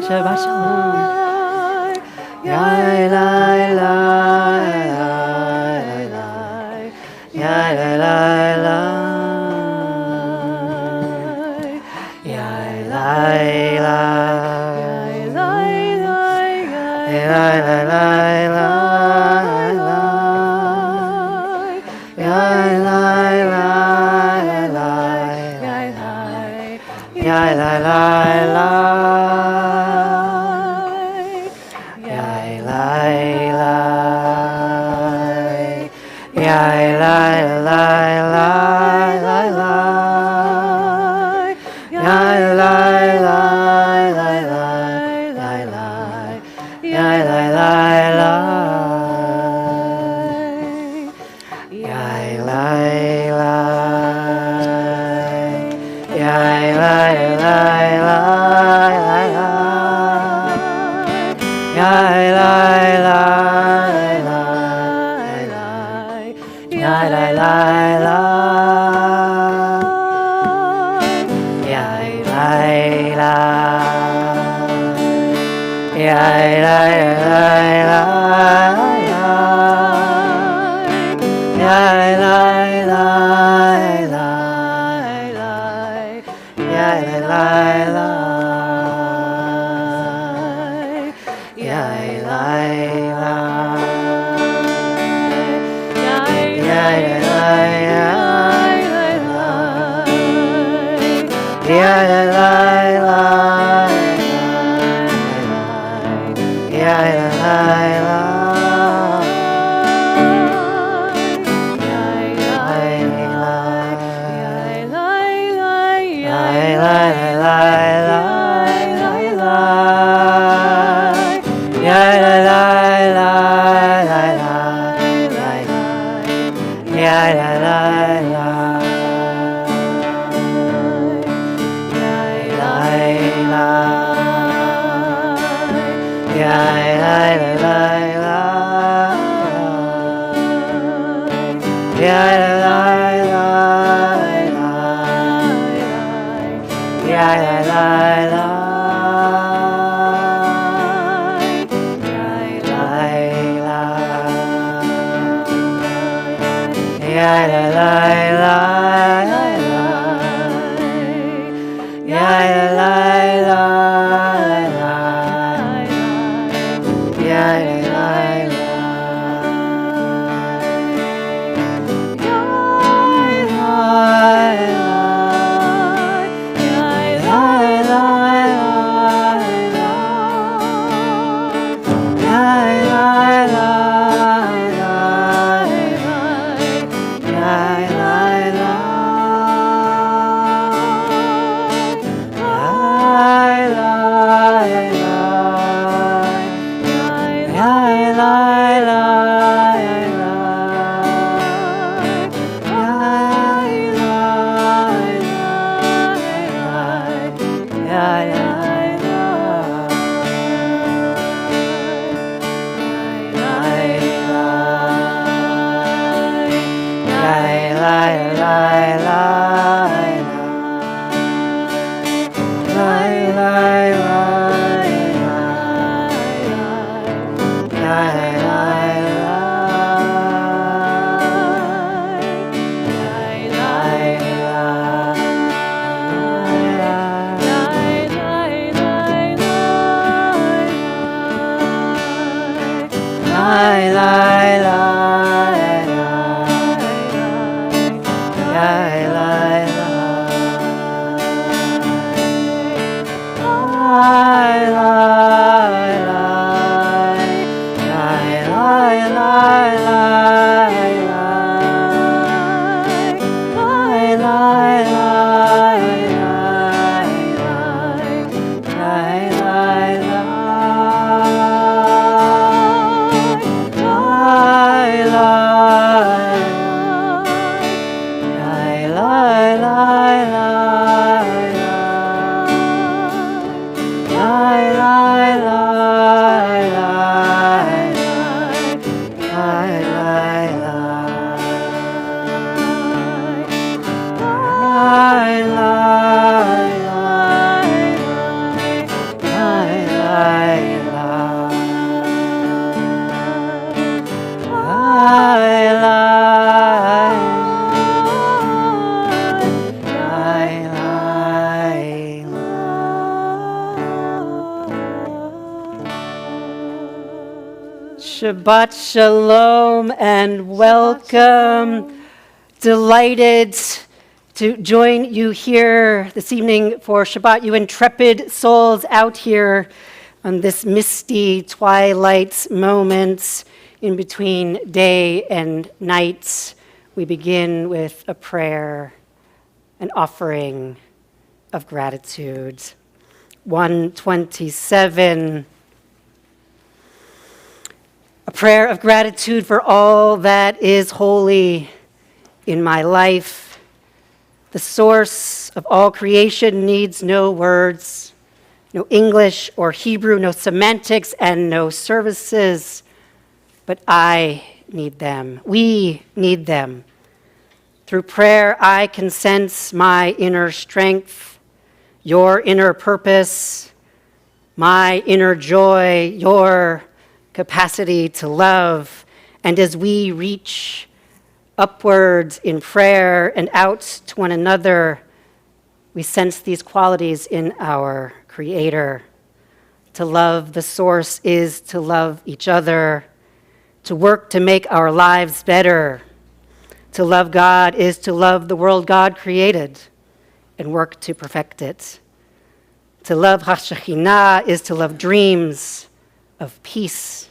Shabbat shalom. Yai lai lai lai lai, yai lai lai lai, yai lai lai, yai lai lai, yai lai lai lai, yai lai lai lai, yai lai lai lai. Shabbat Shalom and welcome. Delighted to join you here this evening for Shabbat, you intrepid souls out here on this misty twilight moment in between day and night. We begin with a prayer, an offering of gratitude. 127. A prayer of gratitude for all that is holy in my life. The source of all creation needs no words, no English or Hebrew, no semantics, and no services. But I need them. We need them. Through prayer, I can sense my inner strength, your inner purpose, my inner joy, your capacity to love. And as we reach upwards in prayer and out to one another, we sense these qualities in our Creator. To love the source is to love each other, to work to make our lives better. To love God is to love the world God created and work to perfect it. To love HaShekhinah is to love dreams of peace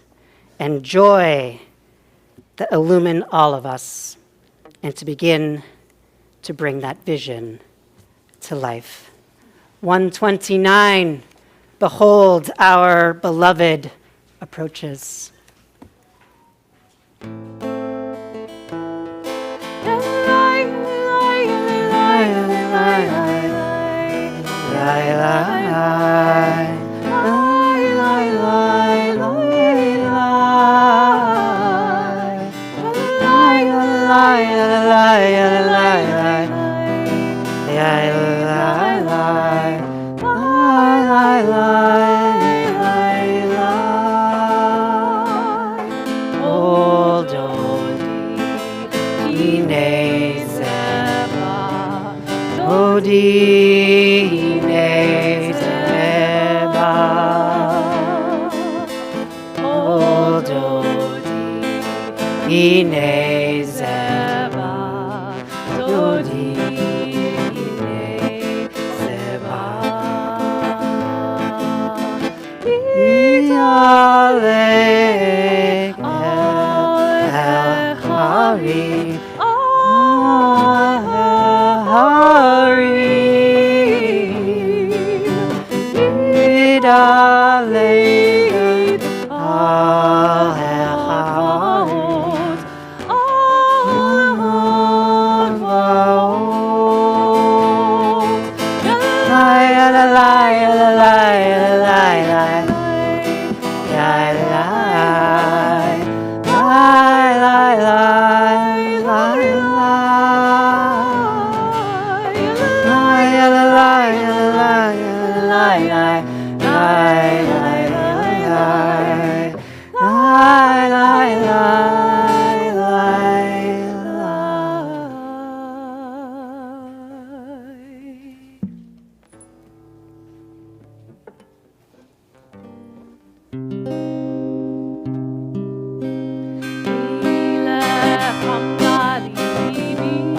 and joy that illumine all of us, and to begin to bring that vision to life. 129, behold, our beloved approaches.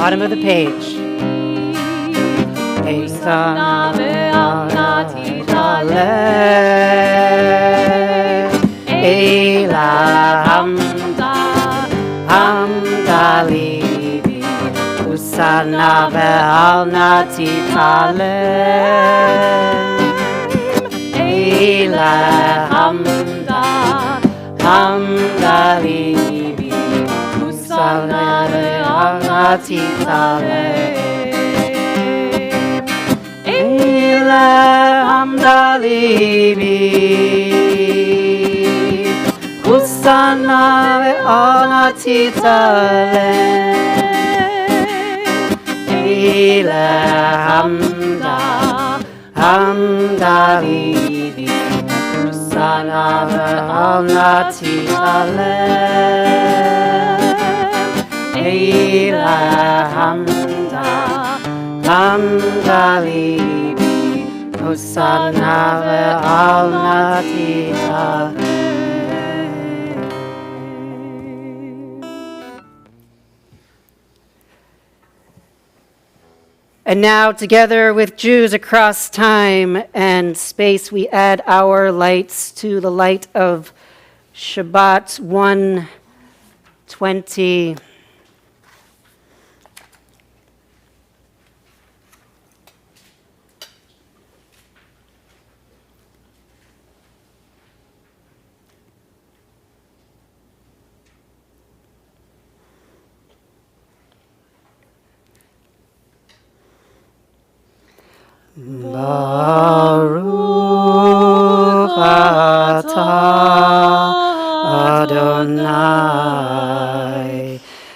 Bottom of the page. And now, together with Jews across time and space, we add our lights to the light of Shabbat 1:20. Baruch atah Adonai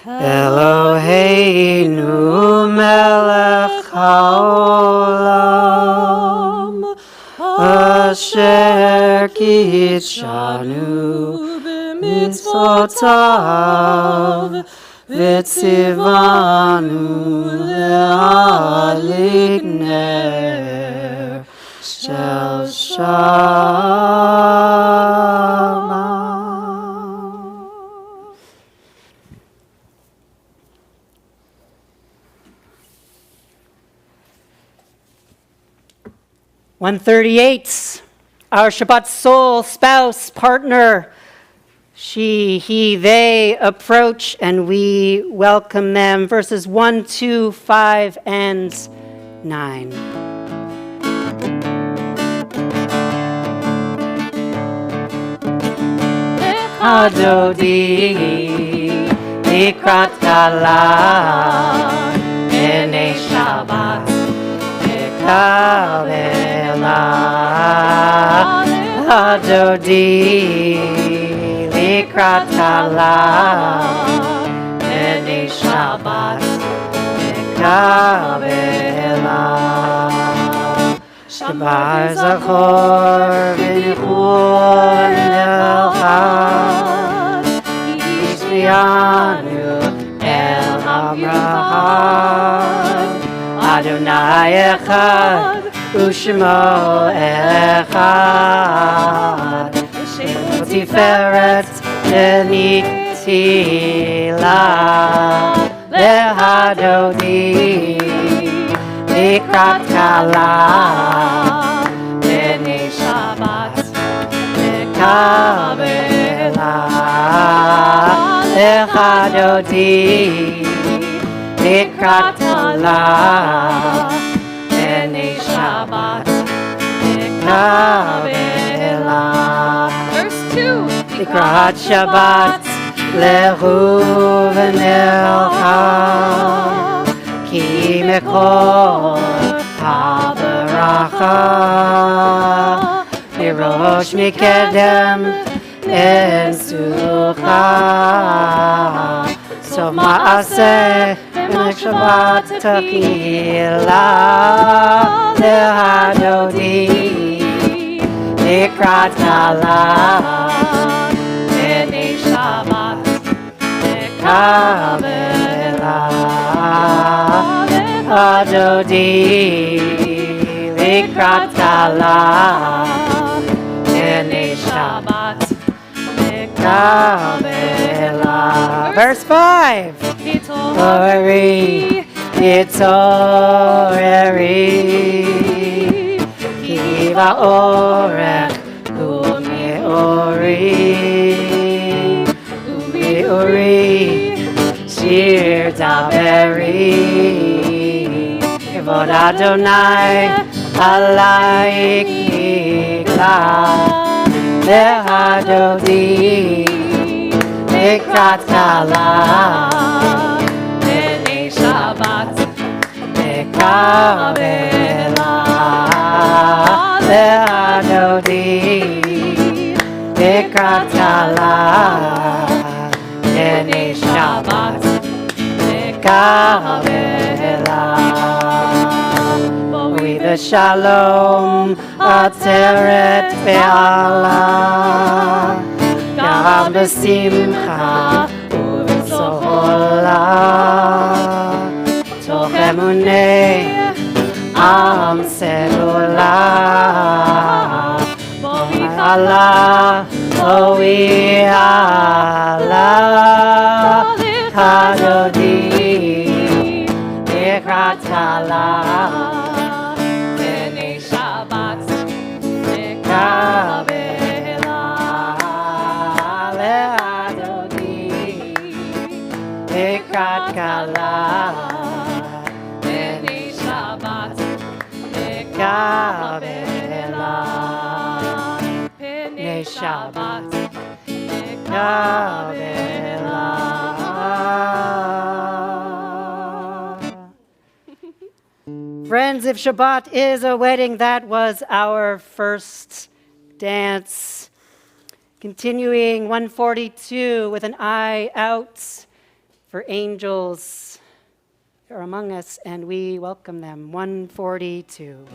Eloheinu melech haolam asher kitshanu b'mitzvotav v'tzivanu le'adlik ner shel shama. (138) Our Shabbat soul, spouse, partner, she, he, they approach and we welcome them. Verses 1, 2, 5, and 9. Adodi ikrat kala ene Shabbat ekavela Adodi Ikrat kala ene Shabbat ekavela Shabar zachor v'nichur elchad Yishmianu el Abraham Adonai echad u'shemo echad Tiferet lenitila lehadodi ikrat kala b'nei Shabbat ekavela lehadodi ikrat kala b'nei Shabbat ekavela. Ikrat Shabbat leReuven elcha ki mekor habaracha mirosh mikedem en sucha sof ma'aseh emek Shabbat tekila lehadodi Ikrat kala b'nei Shabbat ekavela Adodi Ikrat kala b'nei Shabbat ekavela. Verse 5. Itoreri Kiva orech Umeori Shir daveri Kevod Adonai Alayik Nikla Lehadodi Ikrat kala b'nei Shabbat ekavela Lehadodi Ikrat kala b'nei Shabbat ekavela. We the shalom ateret be'ala gam b'simcha u'b'sohola toch emunei am sedula Allah Owi Allah Hadodi Ekatala, B'nei Shabbat, Kabela, Le'adoni, Ekatala, B'nei Shabbat, Kabela, B'nei Shabbat, Kabela. Friends, if Shabbat is a wedding, that was our first dance. Continuing 142 with an eye out for angels. They're among us and we welcome them. 142.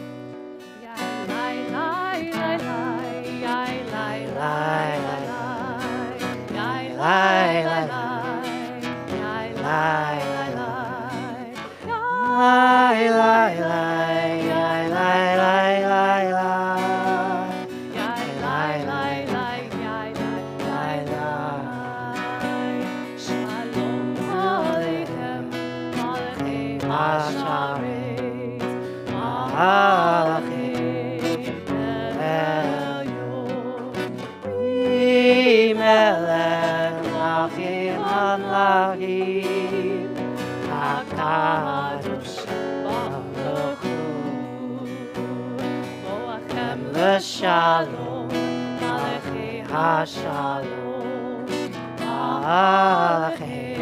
Shalom, Malachei HaShalom, Malachei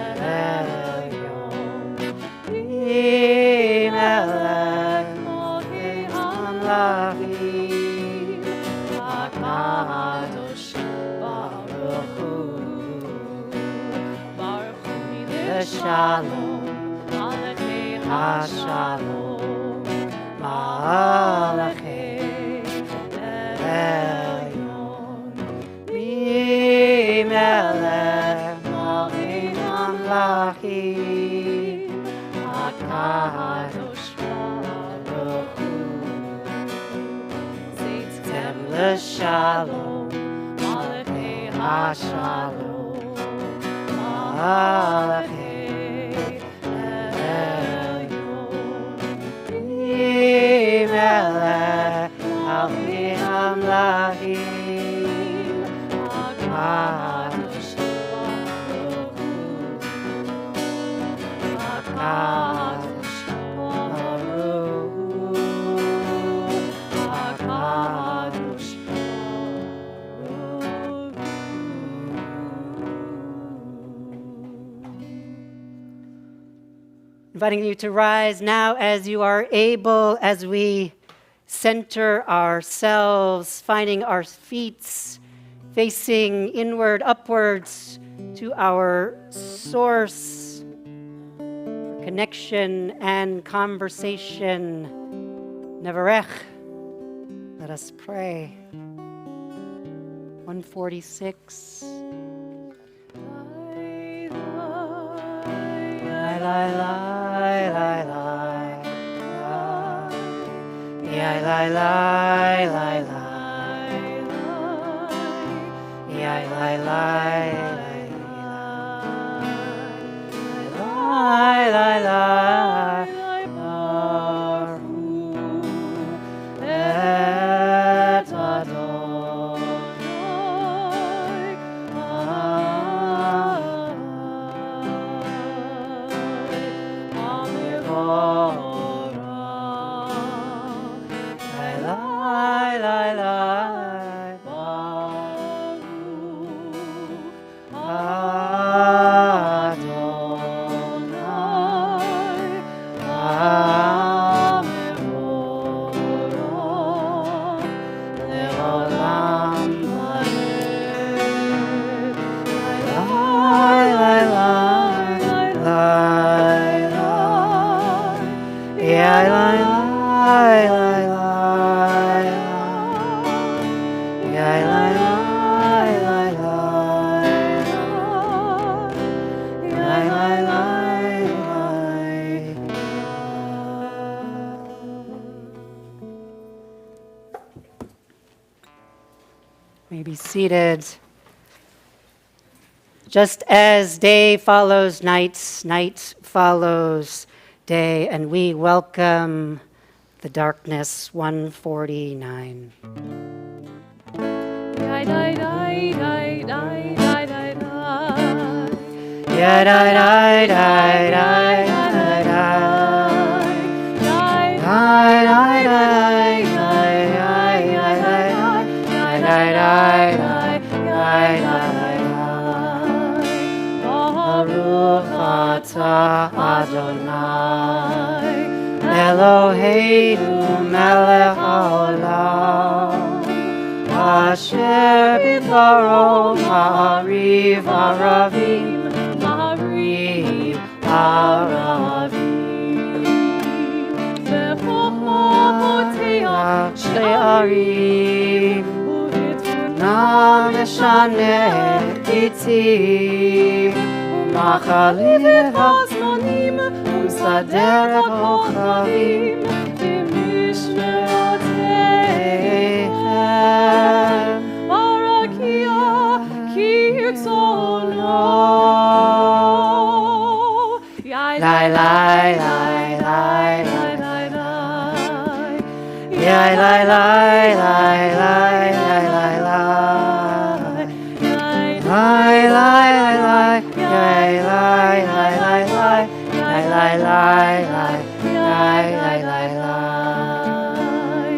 Elyon, Melech Malachei Hamlachim, HaKadosh Baruch Hu, Baruch Hu Shalom, Malachei HaShalom, Malachei Elyon, Melech Malachim Hamlachim, HaKadosh Baruch Hu, Zeitem l'Shalom, Malachei HaShalom, Malachei Elyon, Melech Malachim Hamlachim, HaKadosh Baruch Hu, HaKadosh Baruch Hu, HaKadosh Baruch Hu. Inviting you to rise now as you are able, as we center ourselves, finding our feet facing inward, upwards to our source, connection and conversation. Nevarech. Let us pray. 146. May be seated. Just as day follows night, night follows day, and we welcome the darkness. 149. Die, die, die, die, die, die, die, die. Yeah, die, die, die, die, die, Baruch atah Adonai Eloheinu melech haolam Asher bidvaro ma'ariv aravim ma'ariv aravim Ve'chochma she'arim U'vitna meshaneh itzim U'machalil et hazmanim U'msader et kochavim B'mishmeroteichem Barakia kirtzono Lai, lai, lai, lai, lai, lai, lai Lai, lai, lai, lai, lai, lai, lai, lai Lai, lai, lai, lai, lai, lai, lai, lai, lai Lai, lai, lai, lai, lai, lai, lai, lai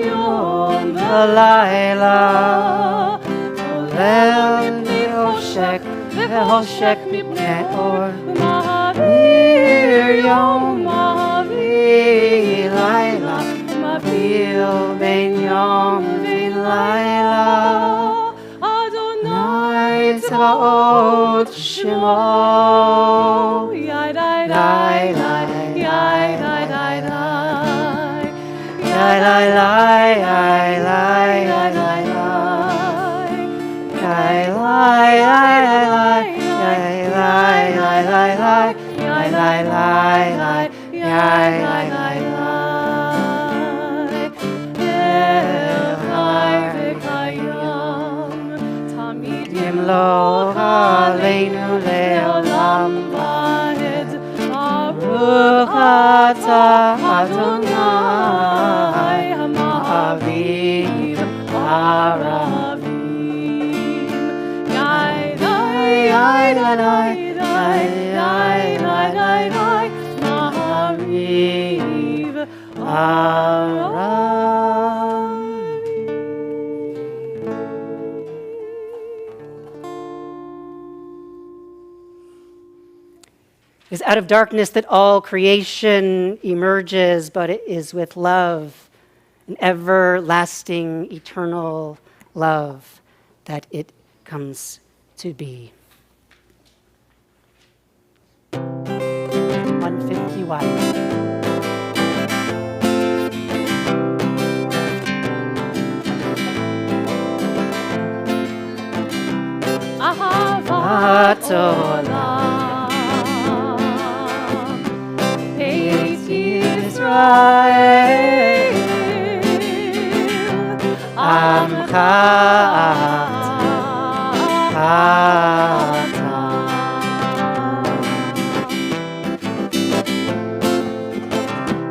Yom v'layla Olel v'hoshek v'hoshek mipnei or Ma'avir yom ma'avir layla Ma'avir ben yom ben layla Adonai tzvaot shemo Yai, lai, lai, yai, lai, lai, lai Yai, lai, lai, yai, lai, lai, lai, lai Yai, lai, lai, lai, yai, lai, lai, lai, lai Yai, lai, lai, lai, yai, lai, lai, lai Echai v'kayam Tamid yimloch aleinu le'olam va'ed Baruch atah Adonai Ha'aviv ha'aravim Yai, lai, yai, lai, lai, lai, lai, lai, lai, lai Ma'aviv ha'aravim It is out of darkness that all creation emerges, but it is with love, an everlasting, eternal love, that it comes to be. 151. Ahavat olam Beit Yisrael Amcha ata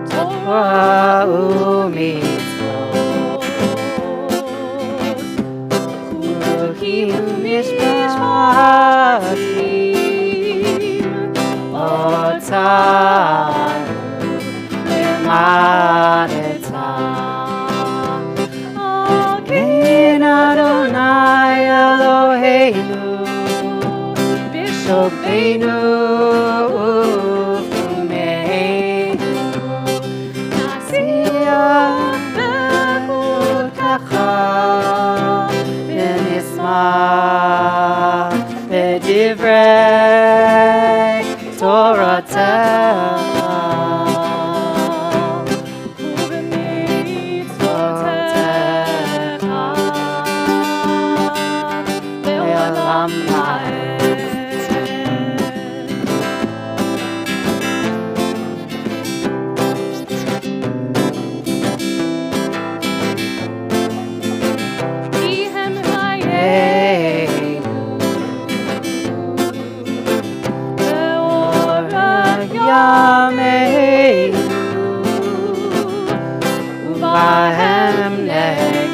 Torah u'mitzvot Chulukim mishpatim Otar Lemadeta Agen Adonai Eloheinu B'shogbeinu u'fumeinu Nasiach b'chutkacha V'nismach b'divrei Toratecha yameinu ubahem neged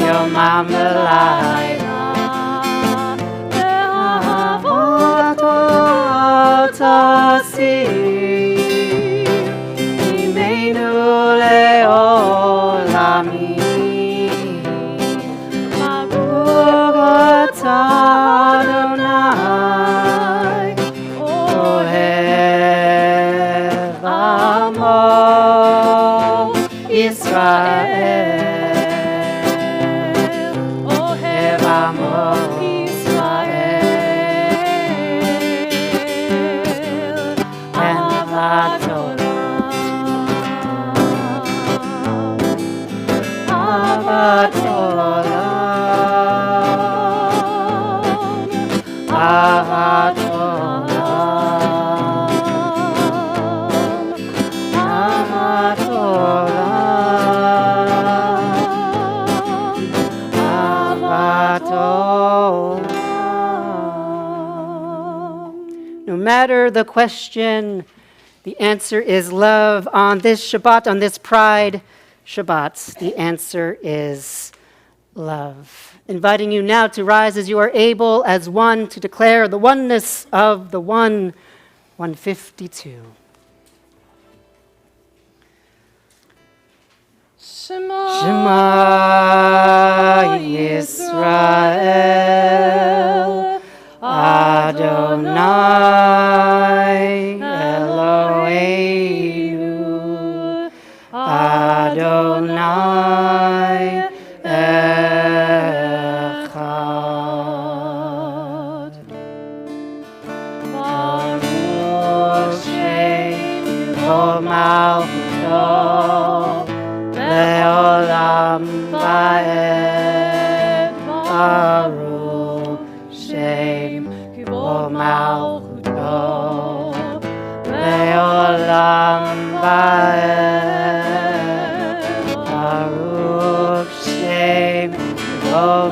yomam v'layla be'ahavato tasir imenu le'olamim Baruch Adonai Ohev Amo Israel Ohev Amo Israel Ahavat Olam Ahavat Olam Ahavat Olam Ahavat Olam Ahavat Olam. No matter the question, the answer is love. On this Shabbat, on this Pride Shabbat, the answer is love. Inviting you now to rise as you are able, as one, to declare the oneness of the one. 152. Shema Yisrael Adonai Eloheinu Adonai Echad. Baruch Shem Malchuto Le'olam Va'ed. Baruch Shem Malchuto Le'olam Va'ed. Baruch Shem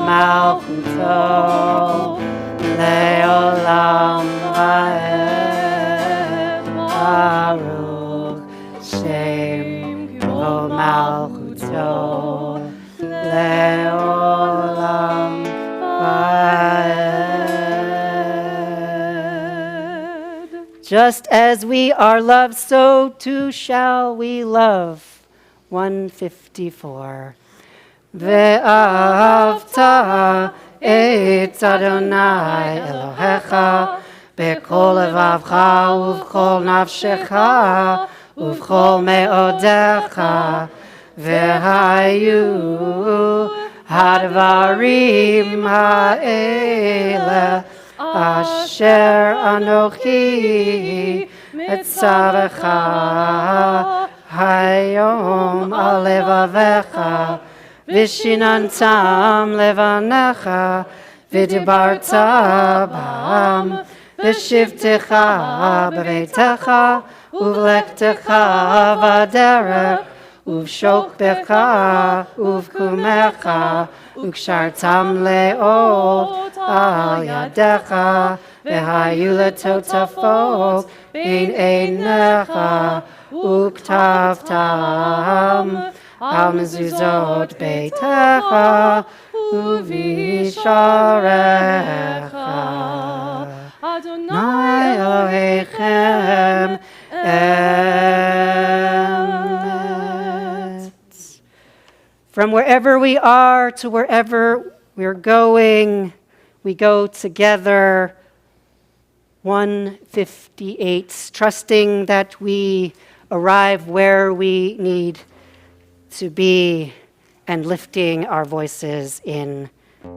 Malchuto Le'olam Va'ed. Baruch Shem Malchuto Le'olam Va'ed. Just as we are loved, so too shall we love. 154. Ve'ahavta et Adonai Elohecha b'kol levavcha u'v'kol nafshecha u'v'kol me'odecha v'hayu hadvarim ha'ele asher anochi etzavecha hayom al levavecha v'shinantam levanecha v'dibarta bam v'shivtecha b'veitecha uv'lektecha v'derech uv'shokbecha uv'kumecha u'kshartam le'ot al yadecha v'hayu letotafot bein einecha u'ktavtam al mezuzot beitecha u'visharecha Adonai Elohechem emet. From wherever we are to wherever we're going, we go together. 158, trusting that we arrive where we need to be and lifting our voices in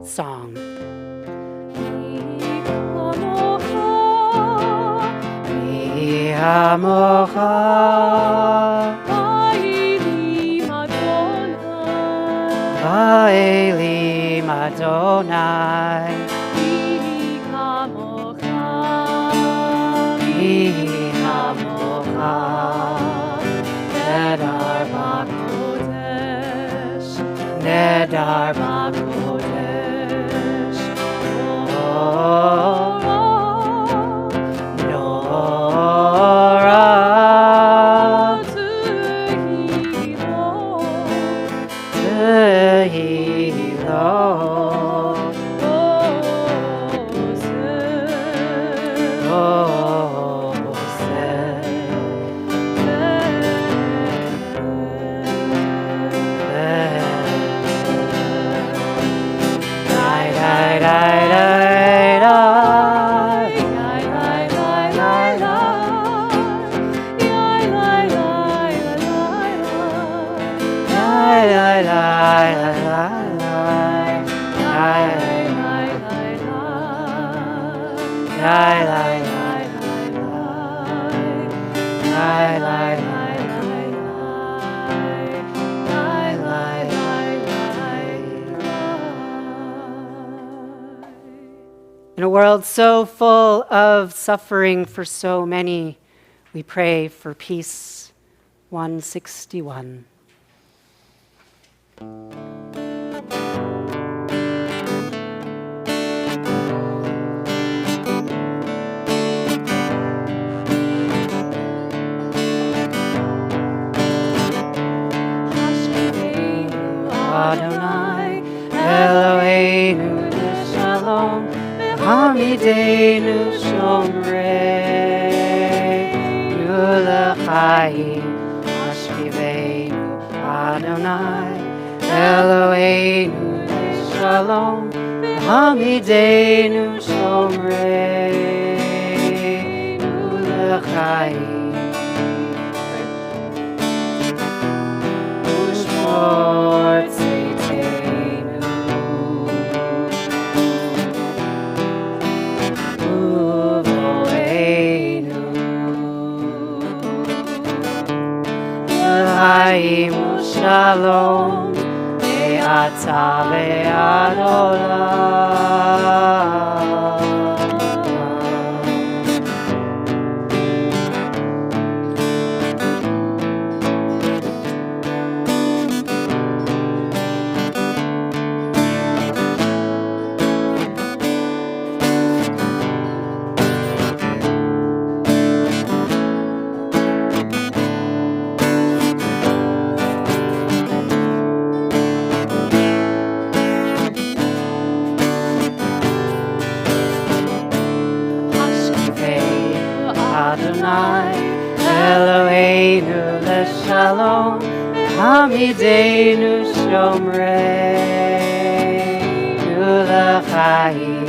song. Mi amocha, Va'elim Adonai, Mi amocha, Nedar b'kodesh, Nedar b'kodesh, Nor Lai, lai, lai, lai, lai, lai. In a world so full of suffering for so many, we pray for peace. 161. Adonai, Eloheinu, Shalom, Hamidenu, Shomreinu, L'chaim, Hashkiveinu, Adonai, Eloheinu, Shalom, Hamidenu, Shomreinu, L'chaim. Lord, Tzidkenu, Uvoleinu, L'chaim Shalom, Be'ata ve'ad olam. Adonai, Eloheinu, Leshalom, Hamidenu, Shomreinu, L'chaim,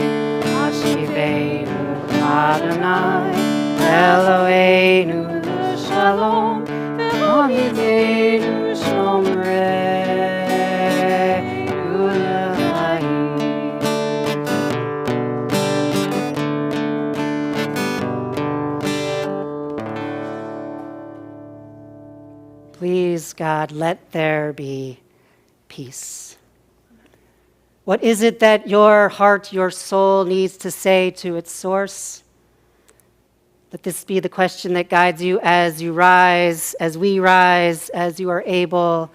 Hashkiveinu, Adonai, Eloheinu, Leshalom, Hamidenu, Shomreinu, L'chaim. Please, God, let there be peace. What is it that your heart, your soul needs to say to its source? Let this be the question that guides you as you rise, as we rise, as you are able,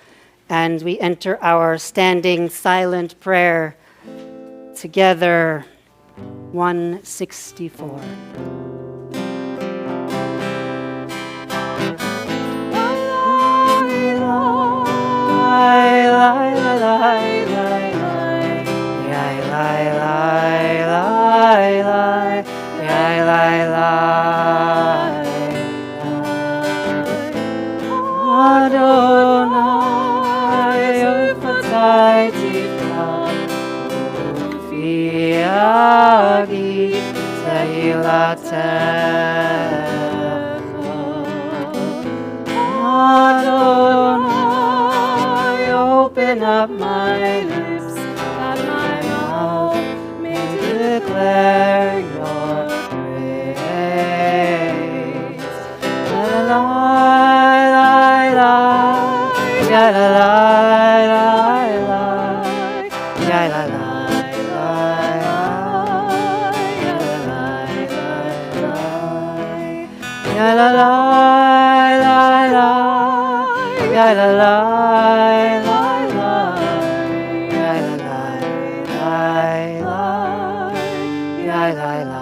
and we enter our standing silent prayer together. 164. Adonai, ufatai tifta, ufiagi tehilatecha. Adonai, open up my lips, that my mouth may declare your praise. La la la, ya la la la la, ya la la la, ya la la la la, ya la la la la, ya la la la la, ya la la la.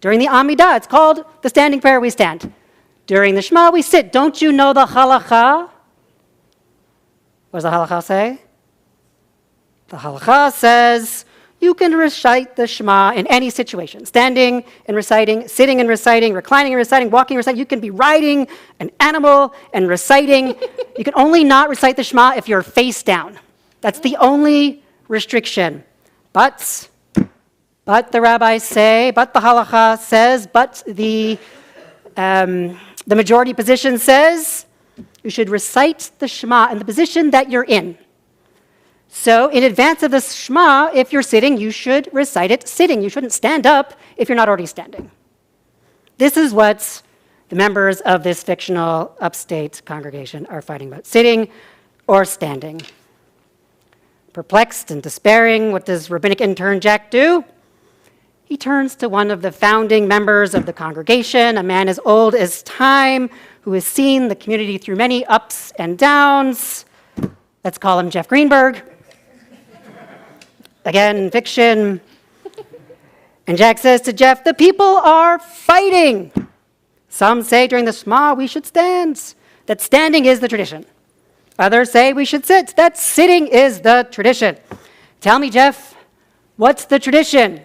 During the Amidah, it's called the standing prayer, we stand. During the Shema, we sit. Don't you know the halacha? What does the halacha say? The halacha says you can recite the Shema in any situation. Standing and reciting, sitting and reciting, reclining and reciting, walking and reciting. You can be riding an animal and reciting. You can only not recite the Shema if you're face down. That's the only restriction. But the rabbis say, but the halacha says, but the majority position says you should recite the Shema in the position that you're in. So in advance of the Shema, if you're sitting, you should recite it sitting. You shouldn't stand up if you're not already standing. This is what the members of this fictional upstate congregation are fighting about, sitting or standing. Perplexed and despairing, what does rabbinic intern Jack do? He turns to one of the founding members of the congregation, a man as old as time, who has seen the community through many ups and downs. Let's call him Jeff Greenberg. Again, fiction. And Jack says to Jeff, the people are fighting. Some say during the Shema we should stand, that standing is the tradition. Others say we should sit, that sitting is the tradition. Tell me, Jeff, what's the tradition?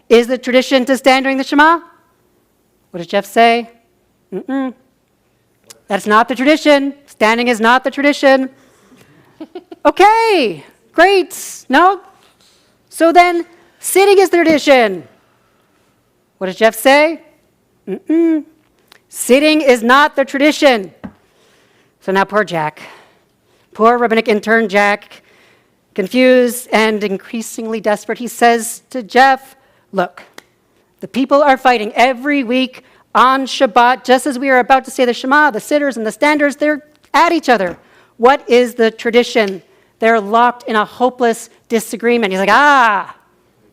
Is the tradition to stand during the Shema? What does Jeff say? That's not the tradition. Standing is not the tradition. Okay, great. No? So then, sitting is the tradition. What does Jeff say? Sitting is not the tradition. So now poor Jack, poor rabbinic intern Jack, confused and increasingly desperate, he says to Jeff, look, the people are fighting every week on Shabbat, just as we are about to say the Shema, the sitters and the standers, they're at each other. What is the tradition? They're locked in a hopeless disagreement. He's like,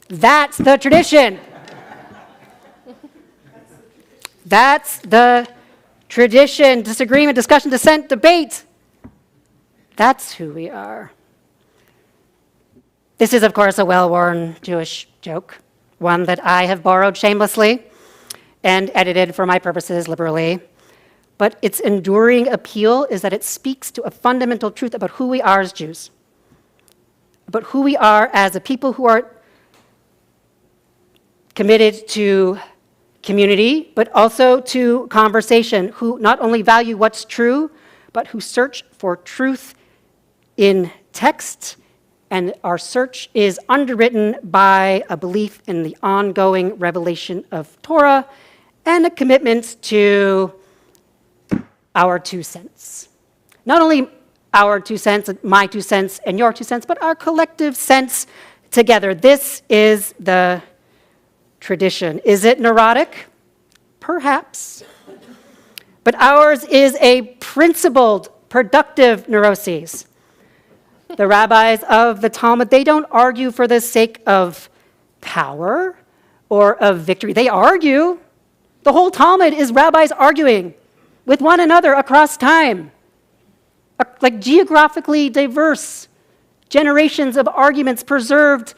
that's the tradition. That's the tradition, disagreement, discussion, dissent, debate. That's who we are. This is, of course, a well-worn Jewish joke, one that I have borrowed shamelessly and edited for my purposes liberally. But its enduring appeal is that it speaks to a fundamental truth about who we are as Jews, about who we are as a people who are committed to community, but also to conversation, who not only value what's true, but who search for truth in text, and our search is underwritten by a belief in the ongoing revelation of Torah and a commitment to our 2 cents. Not only our 2 cents, my 2 cents, and your 2 cents, but our collective sense together. This is the tradition. Is it neurotic? Perhaps. But ours is a principled, productive neuroses. The rabbis of the Talmud, they don't argue for the sake of power or of victory. They argue. The whole Talmud is rabbis arguing with one another across time, like geographically diverse generations of arguments preserved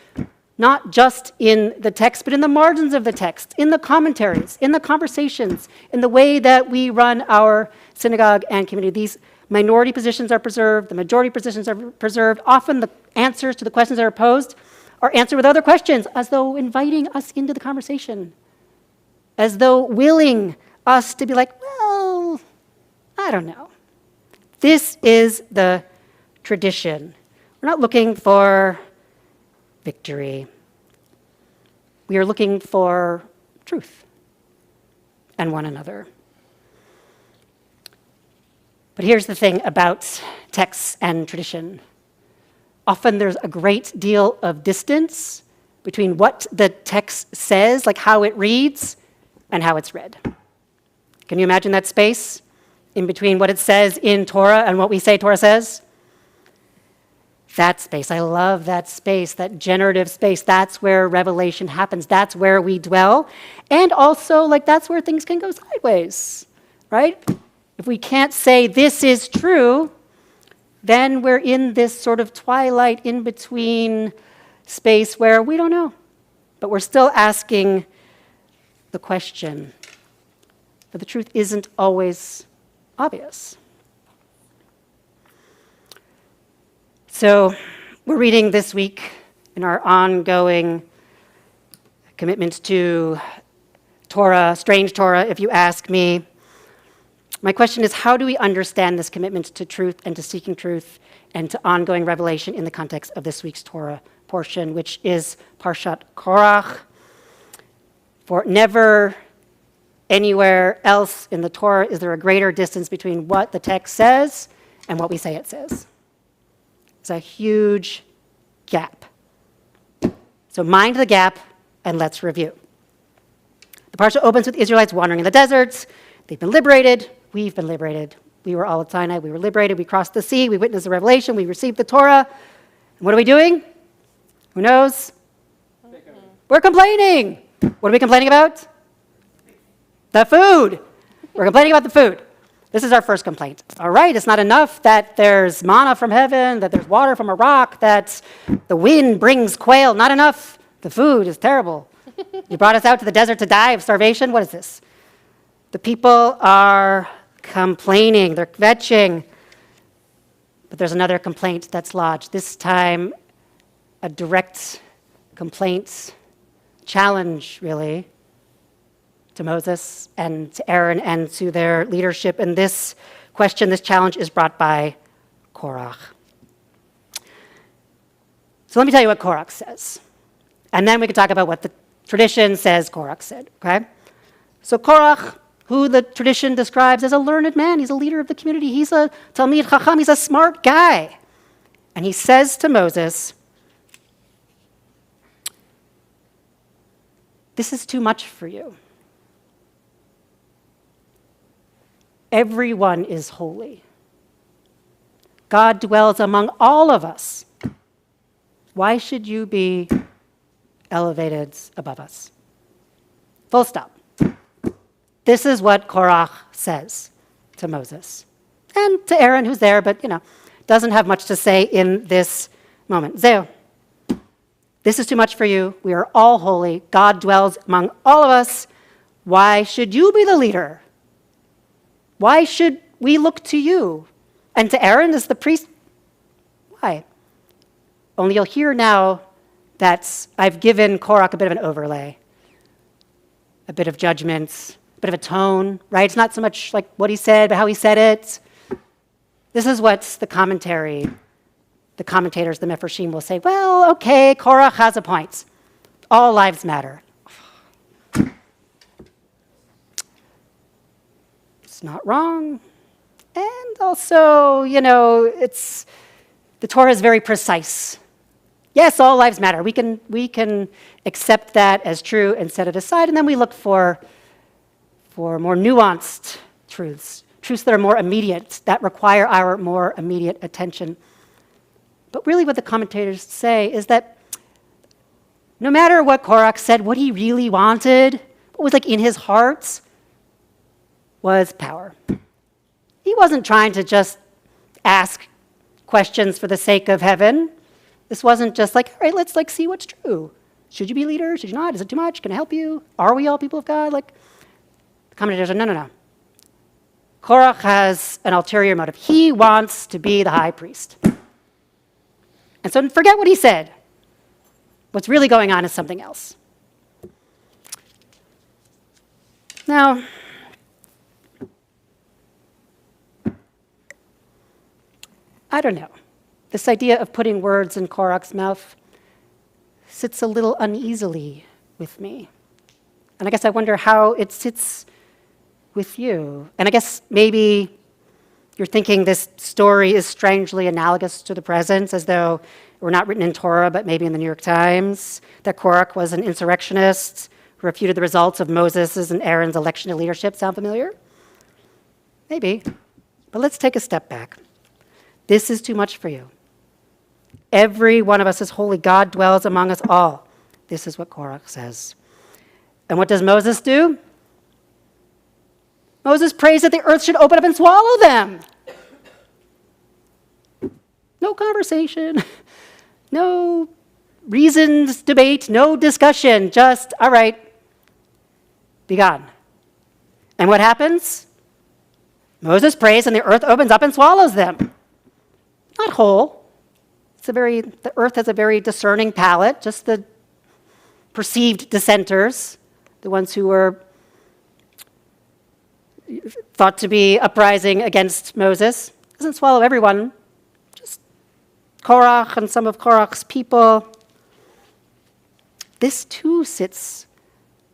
not just in the text, but in the margins of the text, in the commentaries, in the conversations, in the way that we run our synagogue and community. These minority positions are preserved, the majority positions are preserved. Often the answers to the questions that are posed are answered with other questions, as though inviting us into the conversation, as though willing us to be like, well, I don't know. This is the tradition. We're not looking for victory. We are looking for truth and one another. But here's the thing about texts and tradition. Often there's a great deal of distance between what the text says, like how it reads, and how it's read. Can you imagine that space in between what it says in Torah and what we say Torah says? That space, I love that space, that generative space. That's where revelation happens. That's where we dwell. And also, like, that's where things can go sideways, right? If we can't say this is true, then we're in this sort of twilight in-between space where we don't know. But we're still asking the question, but the truth isn't always obvious. So we're reading this week in our ongoing commitment to Torah, strange Torah, if you ask me. My question is, how do we understand this commitment to truth and to seeking truth and to ongoing revelation in the context of this week's Torah portion, which is Parshat Korach? For never anywhere else in the Torah is there a greater distance between what the text says and what we say it says. It's a huge gap. So mind the gap and let's review. The parsha opens with Israelites wandering in the deserts. They've been liberated. We've been liberated. We were all at Sinai. We were liberated. We crossed the sea. We witnessed the revelation. We received the Torah. And what are we doing? Who knows? We're complaining. What are we complaining about? The food. We're complaining about the food. This is our first complaint. All right, it's not enough that there's manna from heaven, that there's water from a rock, that the wind brings quail. Not enough. The food is terrible. You brought us out to the desert to die of starvation. What is this? The people are complaining. They're kvetching. But there's another complaint that's lodged. This time, a direct complaint, challenge, really, to Moses and to Aaron and to their leadership. And this question, this challenge is brought by Korach. So let me tell you what Korach says. And then we can talk about what the tradition says Korach said, okay? So Korach, who the tradition describes as a learned man, he's a leader of the community, he's a Talmid Chacham, he's a smart guy. And he says to Moses, this is too much for you. Everyone is holy. God dwells among all of us. Why should you be elevated above us? Full stop. This is what Korach says to Moses. And to Aaron, who's there, but, doesn't have much to say in this moment. Zeo, this is too much for you. We are all holy. God dwells among all of us. Why should you be the leader? Why should we look to you? And to Aaron as the priest? Why? Only you'll hear now that I've given Korach a bit of an overlay, a bit of judgment, a bit of a tone, right? It's not so much like what he said, but how he said it. This is what the commentators, the Mefarshim will say, well, okay, Korach has a point. All lives matter. It's not wrong. And also, the Torah is very precise. Yes, all lives matter. We can accept that as true and set it aside, and then we look for more nuanced truths that are more immediate, that require our more immediate attention. But really what the commentators say is that no matter what Korach said, what he really wanted, what was in his heart, was power. He wasn't trying to just ask questions for the sake of heaven. This wasn't just all right, let's see what's true. Should you be leader? Should you not? Is it too much? Can I help you? Are we all people of God? The commentators are, no. Korach has an ulterior motive. He wants to be the high priest. And so forget what he said. What's really going on is something else. Now, I don't know. This idea of putting words in Korach's mouth sits a little uneasily with me. And I guess I wonder how it sits with you. And I guess maybe you're thinking this story is strangely analogous to the present, as though we're not written in Torah, but maybe in the New York Times, that Korach was an insurrectionist who refuted the results of Moses' and Aaron's election to leadership. Sound familiar? Maybe. But let's take a step back. This is too much for you. Every one of us is holy. God dwells among us all. This is what Korach says. And what does Moses do? Moses prays that the earth should open up and swallow them. No conversation, no reasoned debate, no discussion, just, all right, be gone. And what happens? Moses prays and the earth opens up and swallows them. Not whole. The earth has a very discerning palate, just the perceived dissenters, the ones who were thought to be uprising against Moses. Doesn't swallow everyone, just Korach and some of Korach's people. This too sits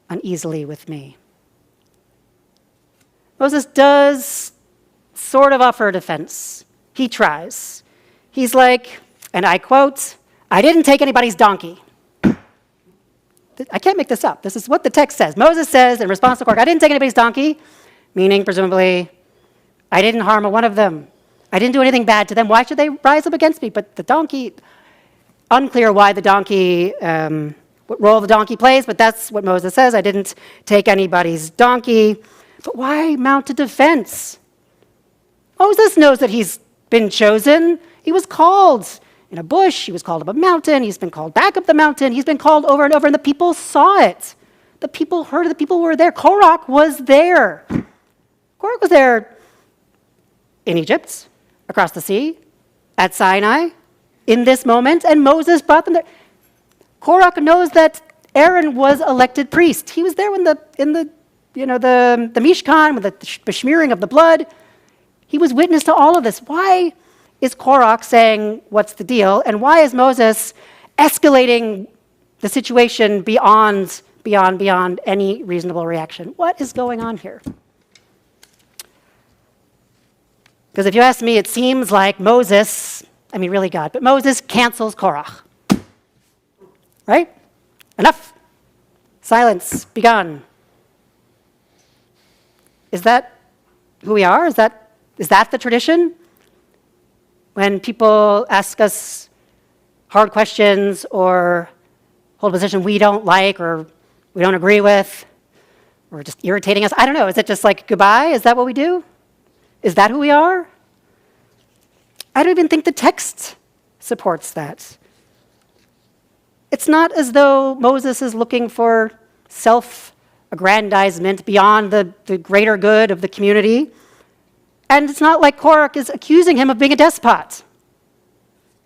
uneasily with me. Moses does sort of offer a defense. He tries. He's like, and I quote, "I didn't take anybody's donkey." I can't make this up. This is what the text says. Moses says in response to Korach, "I didn't take anybody's donkey," meaning presumably, I didn't harm one of them. I didn't do anything bad to them. Why should they rise up against me? But the donkey, unclear why the donkey, what role the donkey plays, but that's what Moses says. I didn't take anybody's donkey. But why mount a defense? Moses knows that he's been chosen. He was called in a bush. He was called up a mountain. He's been called back up the mountain. He's been called over and over, and the people saw it. The people heard it. The people were there. Korach was there. Korach was there in Egypt, across the sea, at Sinai, in this moment, and Moses brought them there. Korach knows that Aaron was elected priest. He was there when the Mishkan, with the besmearing of the blood. He was witness to all of this. Why is Korach saying, what's the deal? And why is Moses escalating the situation beyond any reasonable reaction? What is going on here? Because if you ask me, it seems like Moses, really God, but Moses cancels Korach. Right? Enough. Silence. Be gone. Is that who we are? Is that the tradition? When people ask us hard questions or hold a position we don't like or we don't agree with, or just irritating us, I don't know. Is it just like goodbye? Is that what we do? Is that who we are? I don't even think the text supports that. It's not as though Moses is looking for self-aggrandizement beyond the greater good of the community. And it's not like Korach is accusing him of being a despot.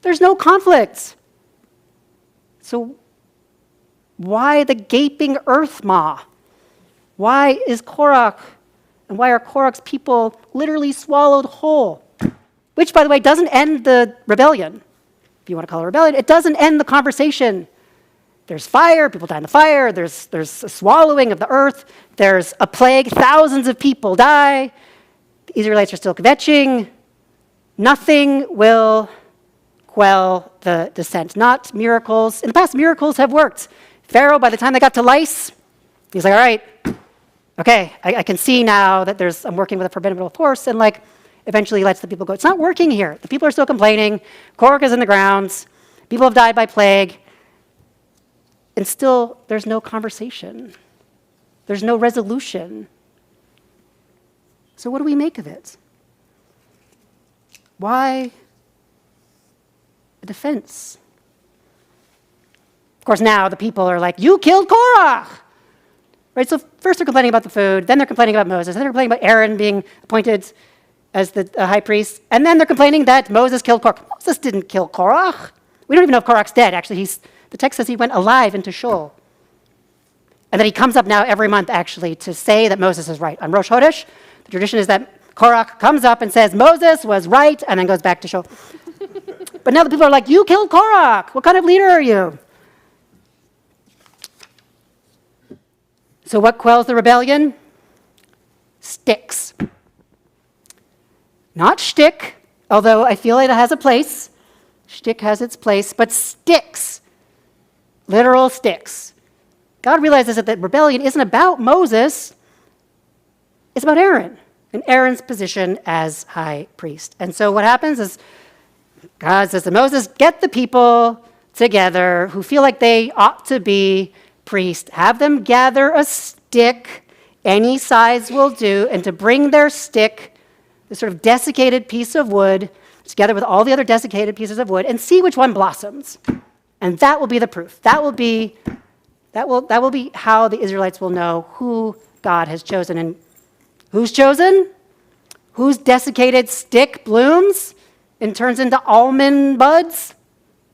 There's no conflict. So why the gaping earth maw? Why is Korach, and why are Korach's people literally swallowed whole? Which, by the way, doesn't end the rebellion, if you want to call it a rebellion. It doesn't end the conversation. There's fire, people die in the fire, there's a swallowing of the earth, there's a plague, thousands of people die, the Israelites are still kvetching. Nothing will quell the descent, not miracles. In the past, miracles have worked. Pharaoh, by the time they got to lice, he's like, all right, okay, I can see now that I'm working with a formidable force, and eventually lets the people go. It's not working here. The people are still complaining. Korach is in the grounds. People have died by plague. And still, there's no conversation. There's no resolution. So what do we make of it? Why a defense? Of course, now the people are like, you killed Korach! Right, so first they're complaining about the food, then they're complaining about Moses, then they're complaining about Aaron being appointed as the high priest, and then they're complaining that Moses killed Korach. Moses didn't kill Korach. We don't even know if Korach's dead. Actually, the text says he went alive into Sheol. And that he comes up now every month, actually, to say that Moses is right. On Rosh Chodesh, the tradition is that Korach comes up and says, Moses was right, and then goes back to Sheol. But now the people are like, you killed Korach. What kind of leader are you? So what quells the rebellion? Sticks. Not shtick, although I feel like it has a place. Shtick has its place, but sticks. Literal sticks. God realizes that the rebellion isn't about Moses. It's about Aaron and Aaron's position as high priest. And so what happens is God says to Moses, get the people together who feel like they ought to be priests. Have them gather a stick, any size will do, and to bring their stick, the sort of desiccated piece of wood, together with all the other desiccated pieces of wood, and see which one blossoms. And that will be the proof. That will be how the Israelites will know who God has chosen. And who's chosen? Whose desiccated stick blooms and turns into almond buds?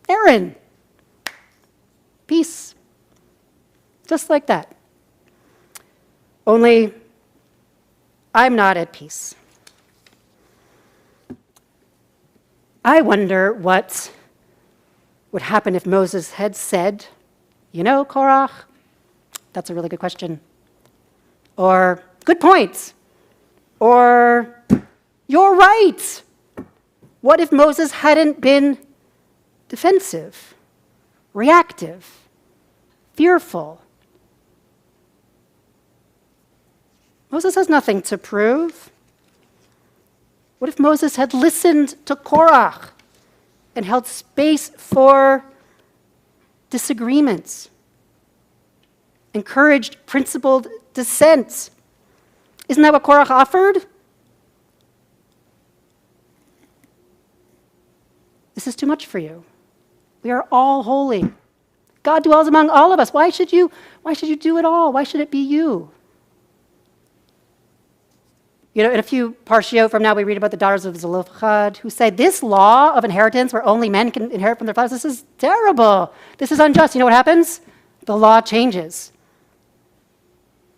Aaron. Peace. Just like that. Only I'm not at peace. I wonder what would happen if Moses had said, you know, Korach, that's a really good question. Or, good point. Or, you're right. What if Moses hadn't been defensive, reactive, fearful? Moses has nothing to prove. What if Moses had listened to Korach and held space for disagreements, encouraged principled dissent? Isn't that what Korach offered? This is too much for you. We are all holy. God dwells among all of us. Why should you do it all? Why should it be you? You know, in a few parshiot from now, we read about the daughters of Zelophehad who say, this law of inheritance where only men can inherit from their fathers, this is terrible. This is unjust. You know what happens? The law changes.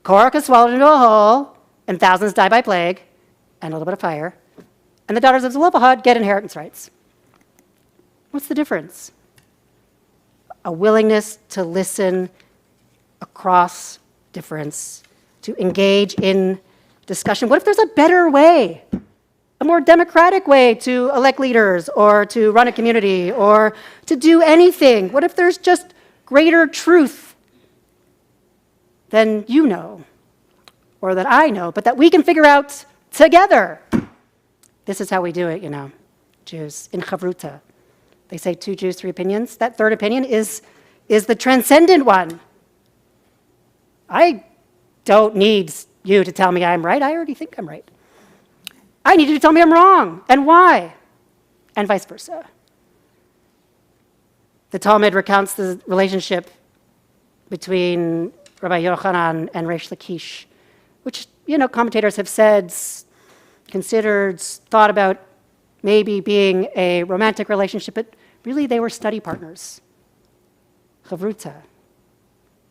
Korach is swallowed into a hole, and thousands die by plague, and a little bit of fire. And the daughters of Zelophehad get inheritance rights. What's the difference? A willingness to listen across difference, to engage in discussion. What if there's a better way, a more democratic way to elect leaders or to run a community or to do anything? What if there's just greater truth than you know or that I know, but that we can figure out together? This is how we do it, you know, Jews, in Chavruta. They say 2 Jews, 3 opinions. That third opinion is the transcendent one. I don't need you to tell me I'm right. I already think I'm right. I need you to tell me I'm wrong, and why, and vice versa. The Talmud recounts the relationship between Rabbi Yochanan and Reish Lakish, which, you know, commentators have said, considered, thought about maybe being a romantic relationship, but really they were study partners. Chavruta.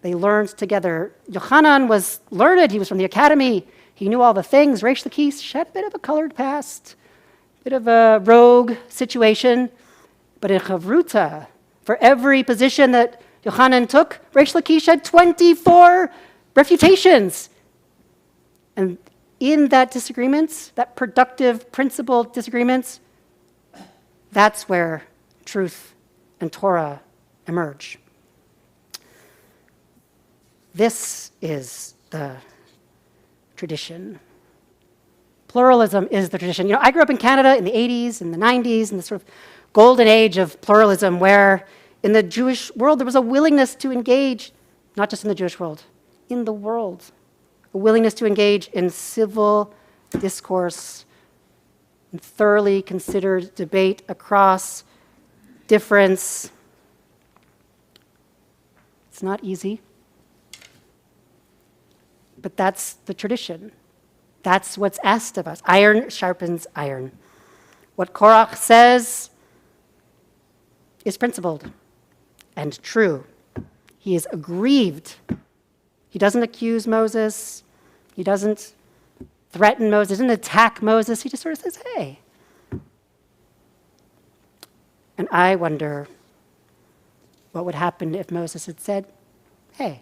They learned together. Yochanan was learned. He was from the academy. He knew all the things. Reish Lakish had a bit of a colored past, a bit of a rogue situation. But in Chavruta, for every position that Yochanan took, Reish Lakish had 24 refutations. And in that disagreement, that productive, principled disagreements, that's where truth and Torah emerge. This is the tradition. Pluralism is the tradition. You know, I grew up in Canada in the 80s and the 90s, in the sort of golden age of pluralism, where in the Jewish world there was a willingness to engage, not just in the Jewish world, in the world, a willingness to engage in civil discourse and thoroughly considered debate across difference. It's not easy. But that's the tradition. That's what's asked of us. Iron sharpens iron. What Korach says is principled and true. He is aggrieved. He doesn't accuse Moses. He doesn't threaten Moses. He doesn't attack Moses. He just sort of says, hey. And I wonder what would happen if Moses had said, hey,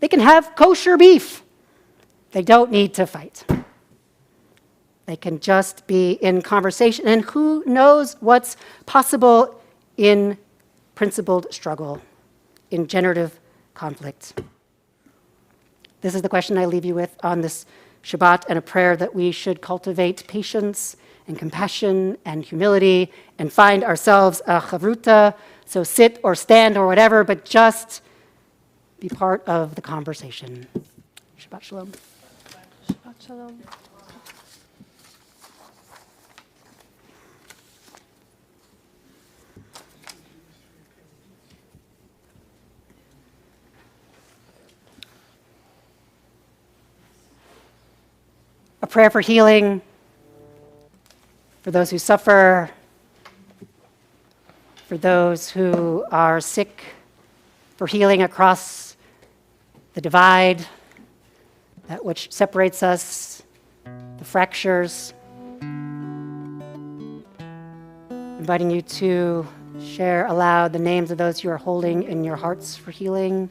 they can have kosher beef. They don't need to fight. They can just be in conversation. And who knows what's possible in principled struggle, in generative conflict. This is the question I leave you with on this Shabbat, and a prayer that we should cultivate patience and compassion and humility and find ourselves a chavruta, so sit or stand or whatever, but just be part of the conversation. Shabbat shalom. Shabbat shalom. prayer for healing, for those who suffer, for those who are sick, for healing across the divide, that which separates us, the fractures. Inviting you to share aloud the names of those you are holding in your hearts for healing.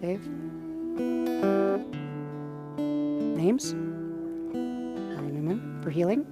Dave? Names? Harry Newman for healing.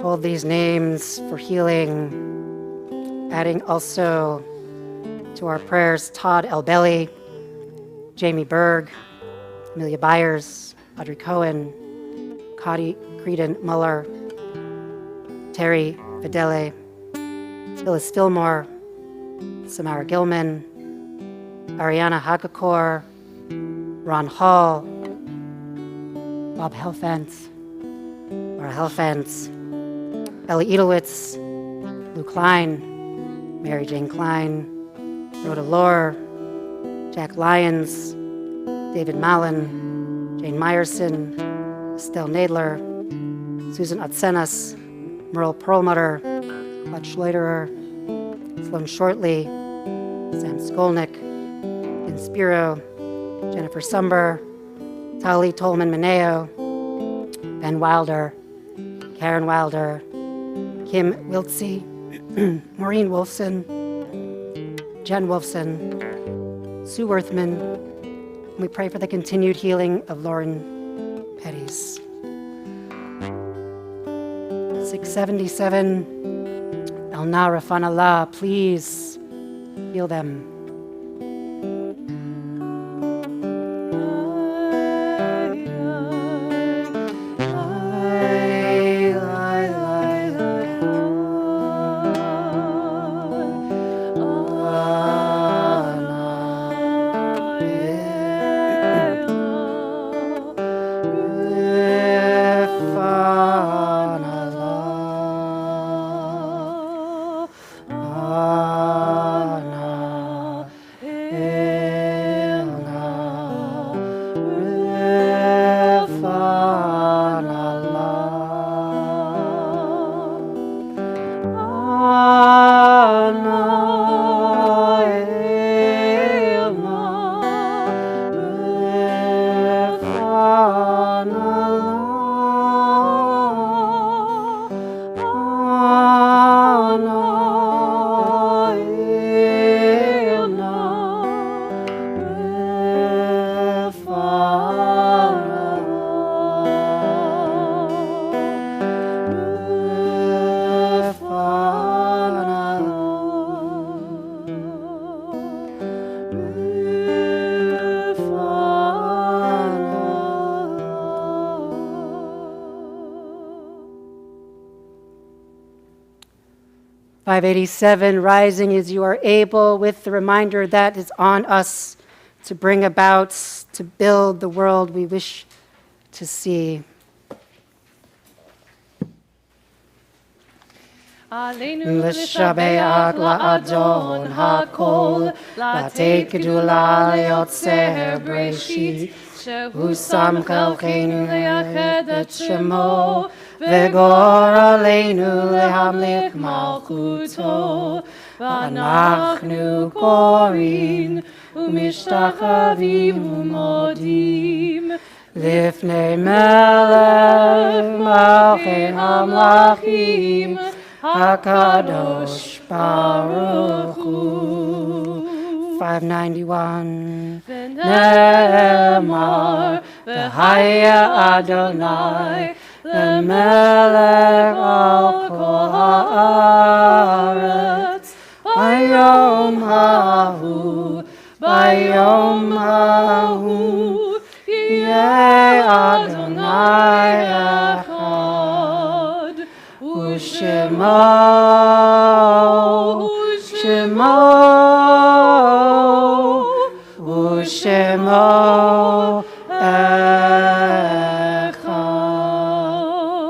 Hold these names for healing, adding also to our prayers Todd Elbelli, Jamie Berg, Amelia Byers, Audrey Cohen, Cody Creedon Muller, Terry Videle, Phyllis Fillmore, Samara Gilman, Ariana Hakakor, Ron Hall, Bob Helfant, Laura Helfant, Ellie Edelwitz, Lou Klein, Mary Jane Klein, Rhoda Lohr, Jack Lyons, David Mallon, Jane Meyerson, Estelle Nadler, Susan Otsenas, Merle Perlmutter, Bud Schleuderer, Sloan Shortley, Sam Skolnick, Vin Spiro, Jennifer Sumber, Tali Tolman Mineo, Ben Wilder, Karen Wilder, Kim Wiltsey, Maureen Wolfson, Jen Wolfson, Sue Worthman. And we pray for the continued healing of Lauren Petties. 677, El Narafan Allah, please heal them. .587, rising as you are able, with the reminder that is on us to bring about, to build the world we wish to see. Aleinu l'shabeach la'adon ha'kol, la'tei kedula le'otzer breshit, shehu sam chalcheinu le'ached et shemo, ve'gor aleinu le'hamlich malchuto, v'anachnu korin, u'mishtachavim u'modim, lifnei melech malchei hamlachim, HaKadosh Baruch Hu. 591. Ne'emar v'haya Adonai lemelech al kol haaretz bayom hahu yeh Adonai echad u'shemo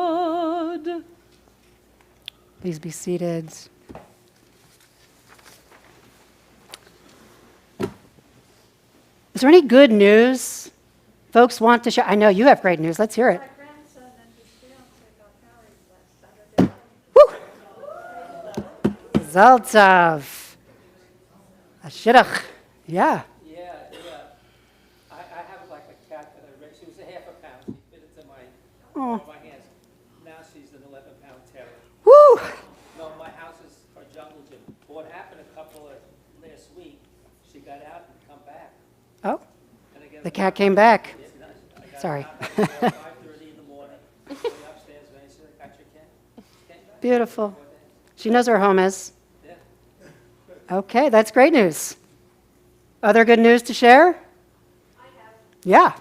echad. Please be seated. Is there any good news folks want to share? I know you have great news. Let's hear it. My grandson and his fiancée got married last Saturday. Woo! Zaltov. Ashidach. Yeah. Yeah. I have like a cat that I raised. She was a half a pound. She fit into my hands. Now she's an 11-pound terrier. Woo! No, my houses are jungle gym. But what happened last week, she got out and come back. Oh, And again, the cat came back. I got Sorry. out at 5:30 in the morning. Went upstairs, man. She said, I got your cat. She came back. Beautiful. She knows where home is. Yeah. Okay, that's great news. Other good news to share? I have, Yeah. thanks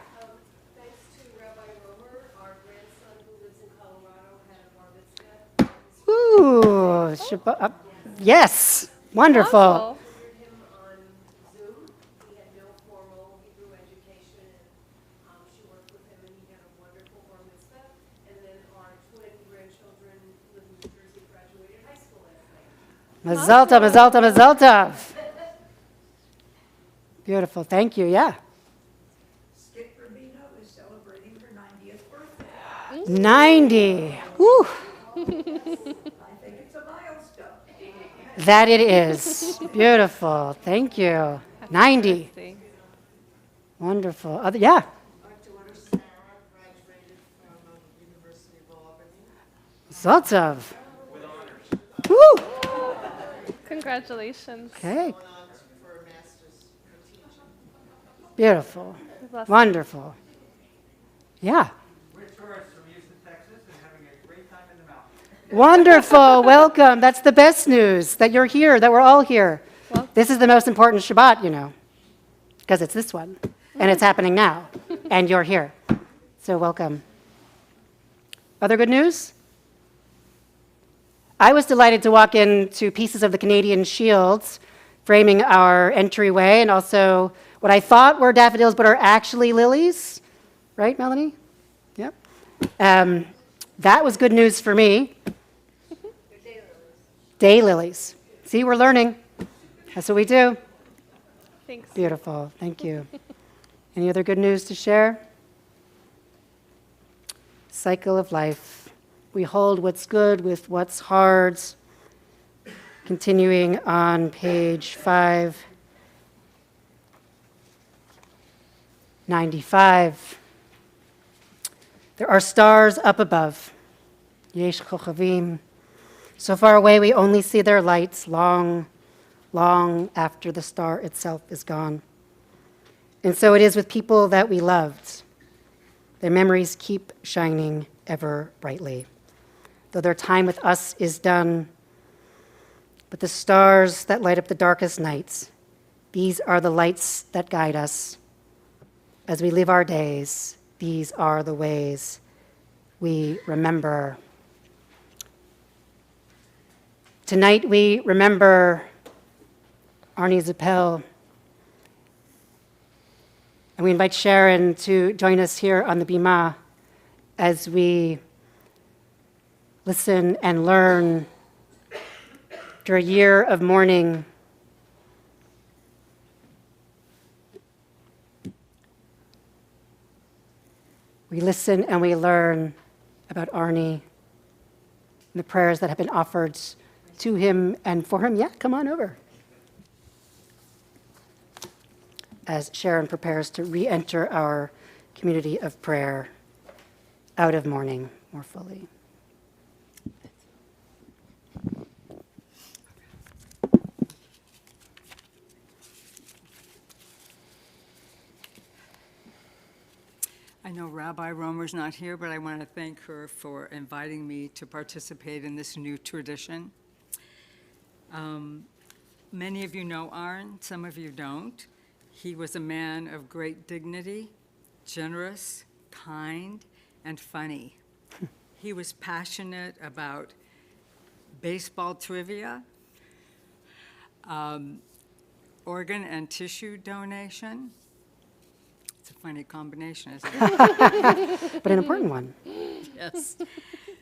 to Rabbi Romer, our grandson who lives in Colorado had a bar mitzvah. Ooh, yes, wonderful. Wonderful. We heard him on Zoom. He had no formal Hebrew education, and she worked with him, and he had a wonderful bar mitzvah. And then our twin grandchildren live in New Jersey, graduated high school last night. Mazal tov, mazal tov, mazal tov. Beautiful, thank you, yeah. Skip Rubino is celebrating her 90th birthday. 90, woo, I think it's a milestone. that it is. Beautiful, thank you. 90, Interesting. wonderful. Yeah, Our daughter Sarah graduated from University of Albany. mazal tov. Woo, Congratulations. okay, Went on for a master's for teaching. beautiful, Bless- wonderful. Yeah. We're tourists from Houston, Texas, and having a great time in the mountains. Wonderful, welcome. That's the best news, that you're here, that we're all here. Well- This is the most important Shabbat, because it's this one, and it's happening now, and you're here. So welcome. Other good news? I was delighted to walk into pieces of the Canadian shields framing our entryway, and also what I thought were daffodils, but are actually lilies. Right, Melanie? Yep. That was good news for me. Daylilies. See, we're learning. That's what we do. Thanks. Beautiful. Thank you. Any other good news to share? Cycle of life. We hold what's good with what's hard. Continuing on page 595. There are stars up above. Yesh kochavim. So far away we only see their lights long after the star itself is gone. And so it is with people that we loved. Their memories keep shining ever brightly. Though their time with us is done, but the stars that light up the darkest nights, these are the lights that guide us. As we live our days, these are the ways we remember. Tonight we remember Arnie Zappel, and we invite Sharon to join us here on the Bima as we listen and learn after a year of mourning. We listen and we learn about Arnie and the prayers that have been offered to him and for him. Yeah, come on over. As Sharon prepares to re-enter our community of prayer out of mourning more fully. know Rabbi Romer's not here, but I want to thank her for inviting me to participate in this new tradition. Many of you know Arn, some of you don't. He was a man of great dignity, generous, kind, and funny. He was passionate about baseball trivia, organ and tissue donation. It's a funny combination, isn't it? But an important one. Yes.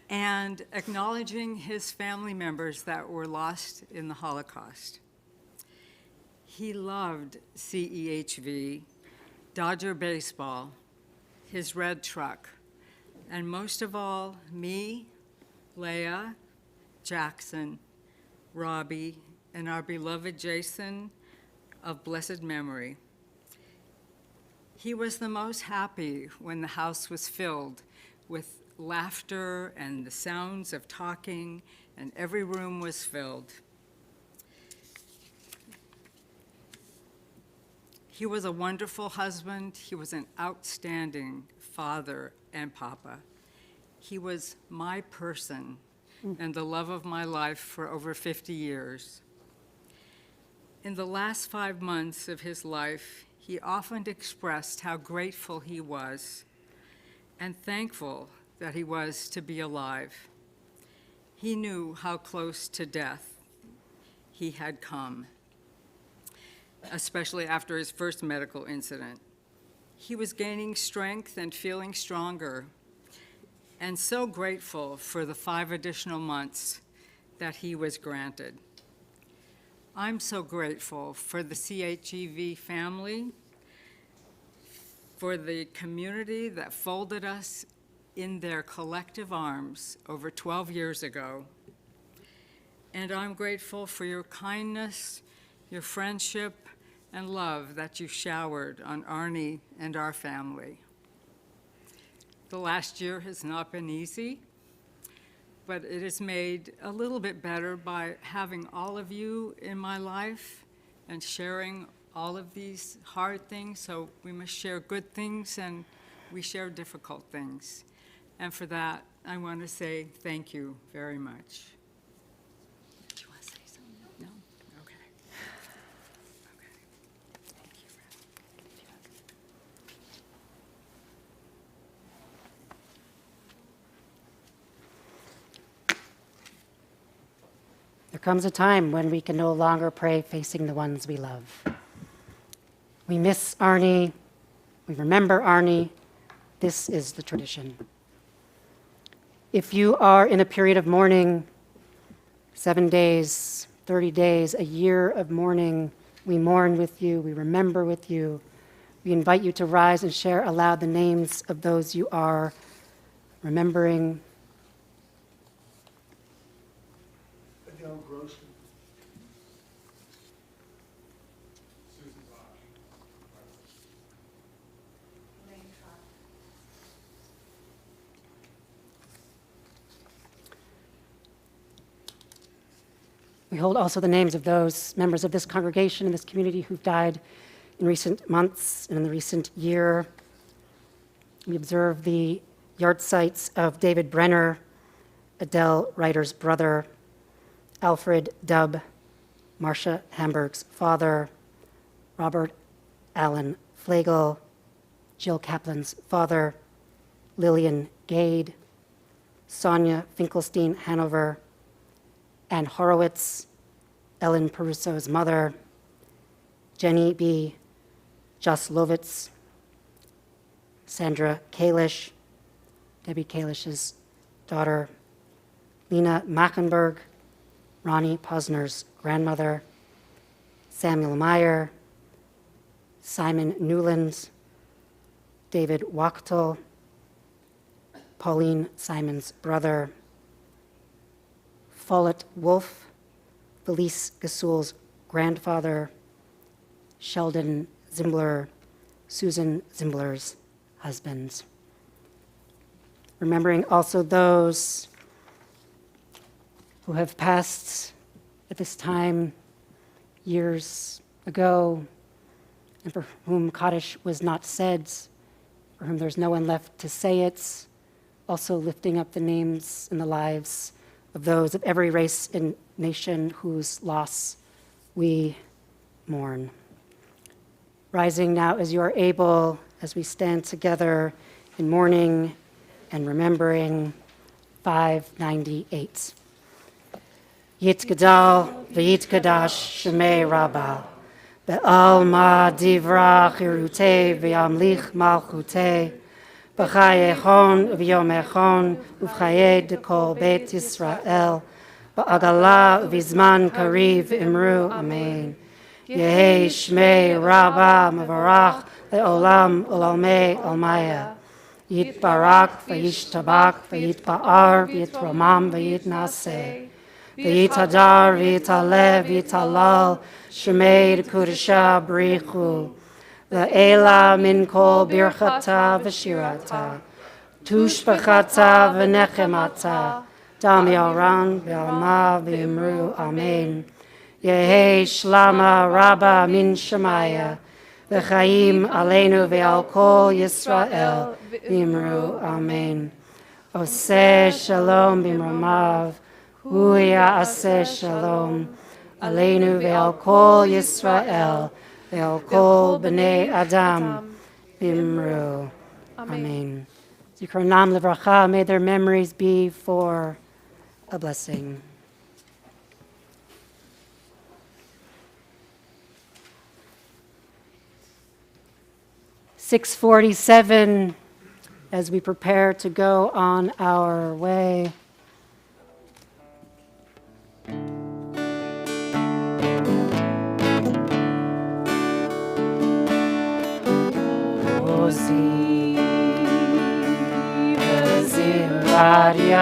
And acknowledging his family members that were lost in the Holocaust. He loved CEHV, Dodger baseball, his red truck, and most of all, me, Leah, Jackson, Robbie, and our beloved Jason of blessed memory. He was the most happy when the house was filled with laughter and the sounds of talking, and every room was filled. He was a wonderful husband. He was an outstanding father and papa. He was my person and the love of my life for over 50 years. In the last 5 months of his life, he often expressed how grateful he was and thankful that he was to be alive. He knew how close to death he had come, especially after his first medical incident. He was gaining strength and feeling stronger, and so grateful for the 5 additional months that he was granted. I'm so grateful for the CHEV family, for the community that folded us in their collective arms over 12 years ago. And I'm grateful for your kindness, your friendship, and love that you showered on Arnie and our family. The last year has not been easy, but it is made a little bit better by having all of you in my life and sharing all of these hard things. So we must share good things and we share difficult things. And for that, I want to say thank you very much. Do you want to say something? No? Okay. Okay. Thank you, Fred. There comes a time when we can no longer pray facing the ones we love. We miss Arnie. We remember Arnie. This is the tradition. If you are in a period of mourning, 7 days, 30 days, a year of mourning, we mourn with you, we remember with you. We invite you to rise and share aloud the names of those you are remembering. Adele Grossman. Susan Bosch. We hold also the names of those members of this congregation and this community who've died in recent months and in the recent year. We observe the yard sites of David Brenner, Adele Ryder's brother, Alfred Dubb, Marcia Hamburg's father, Robert Allen Flagel, Jill Kaplan's father, Lillian Gade, Sonia Finkelstein Hanover, Ann Horowitz, Ellen Perusso's mother, Jenny B. Joslovitz, Sandra Kalish, Debbie Kalish's daughter, Lena Machenberg, Ronnie Posner's grandmother, Samuel Meyer, Simon Newland, David Wachtel, Pauline Simon's brother, Follett Wolf, Felice Gasul's grandfather, Sheldon Zimbler, Susan Zimbler's husband. Remembering also those who have passed at this time years ago and for whom Kaddish was not said for whom there's no one left to say it, also lifting up the names and the lives of those of every race and nation whose loss we mourn. Rising now as you are able, as we stand together in mourning and remembering 598. Yit Gadal v'yit Kadash Shemei Rabbah Be'alma Divra Chirute V'yamlich Malchute B'chaye Echon V'yom Echon Uv'chaye Dekol Beit Yisrael Ba'agala V'zman Kariv Imru Amen. Yehi Shmei Rabbah Mavarach Le'olam Olamei Almaya. Yit Barak V'yishtabak V'yitpa'ar V'yitramam V'yitnaseh V'yit Hadar V'yit Alev V'yit Halal Shemei Kudesha B'richu Le'ela Min Kol Birchata V'shirata Tushbachata V'nechemata Dam Yaran V'alma V'imru Amen. Yehi Shlama Rabba Min Shemaya V'chaim Aleinu V'al Kol Yisrael V'imru Amen. Oseh Shalom B'mromav Hu Ya'aseh Shalom Aleinu V'al Kol Yisrael V'al Kol B'nei Adam V'imru Amen. Zikronam Livracha, may their memories be for a blessing. (6:47) as we prepare to go on our way. Ozi Zimradia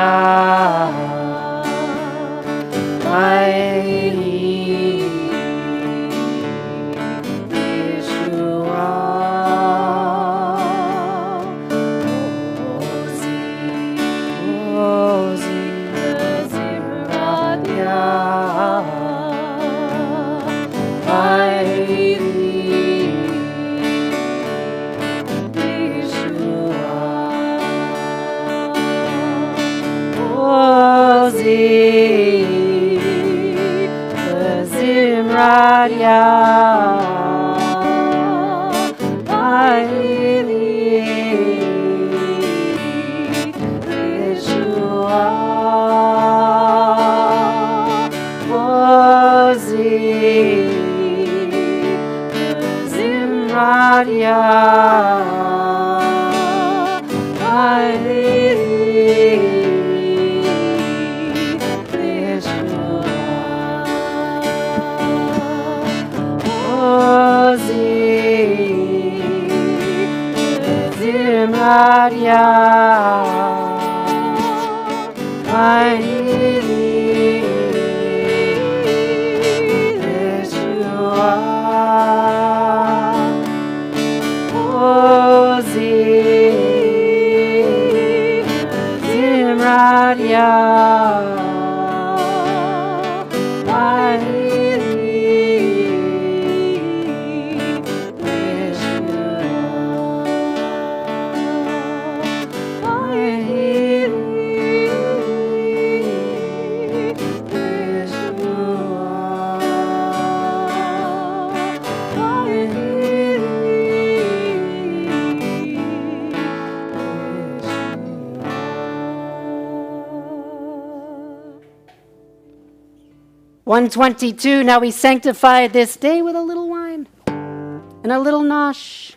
(122) Now we sanctify this day with a little wine and a little nosh.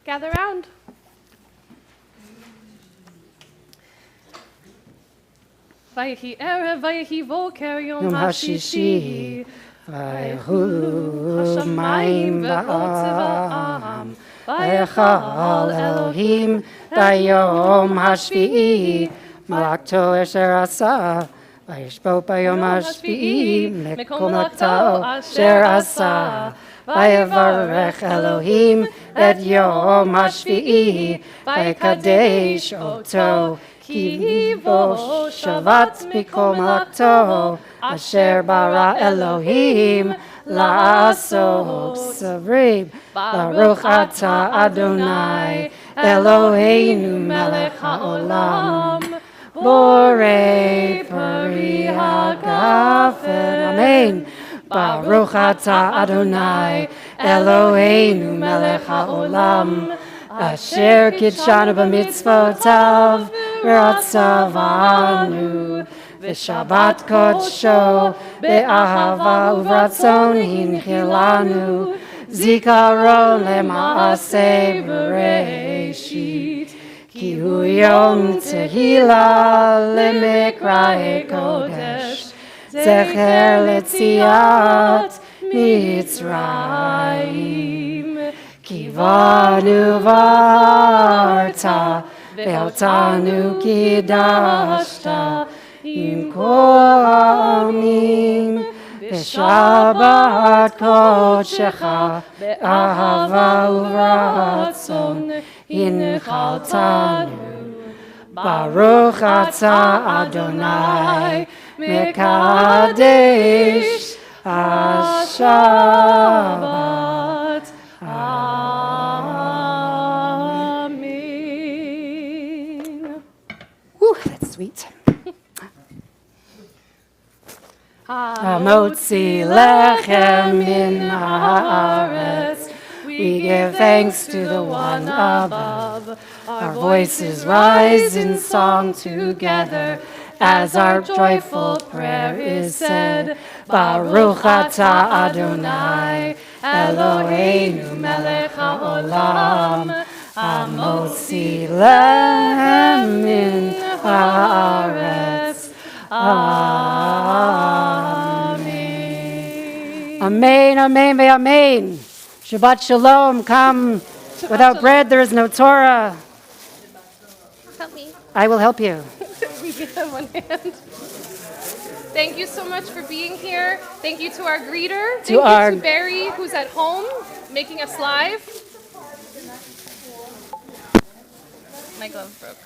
Gather round. Vayehi erev, vayehi voker, yom hashishi. Vayehu mayim ba'am. Vayechal Elohim bayom hashvi'i. Malakto esher asa. Vayishbo bayom hashvi'i. Mikol malakto asher asa. Vayevarech Elohim et yom hashvi'i. Vayekadesh oto. Ki bo shavat mikol malakto asher bara Elohim la'asok sabri. Baruch atah Adonai, Eloheinu melech haolam, borei pari hagafen. Amen. Baruch atah Adonai, Eloheinu melech haolam, asher kitshanu b'mitzvotav, v'ratzavanu, v'shabbat kodsho, be'ahava uvratzon hinchilanu, zikaron lema'aseh bereshit, ki hu yom tehila lemekrae kodesh, zecher letziat Mitzrayim. Kivanu varta, ve'otanu kidashta, im ko'amim, v'shabbat kodshecha, be'ahava uvratzon, hinchaltanu. Baruch atah Adonai, mekadesh ha-Shabbat. Amen. Whew, that's sweet. Hamotzi lechem min haaretz. We give thanks to the one above. Our voices rise in song together as our joyful prayer is said. Baruch atah Adonai, Eloheinu melech haolam, hamotzi lechem min haaretz. Amen. Amen, amen, amen. Shabbat shalom, come. Without bread, there is no Torah. Help me. I will help you. We give them one hand. Thank you so much for being here. Thank you to our greeter. Thank you to Barry, who's at home, making us live. My glove broke.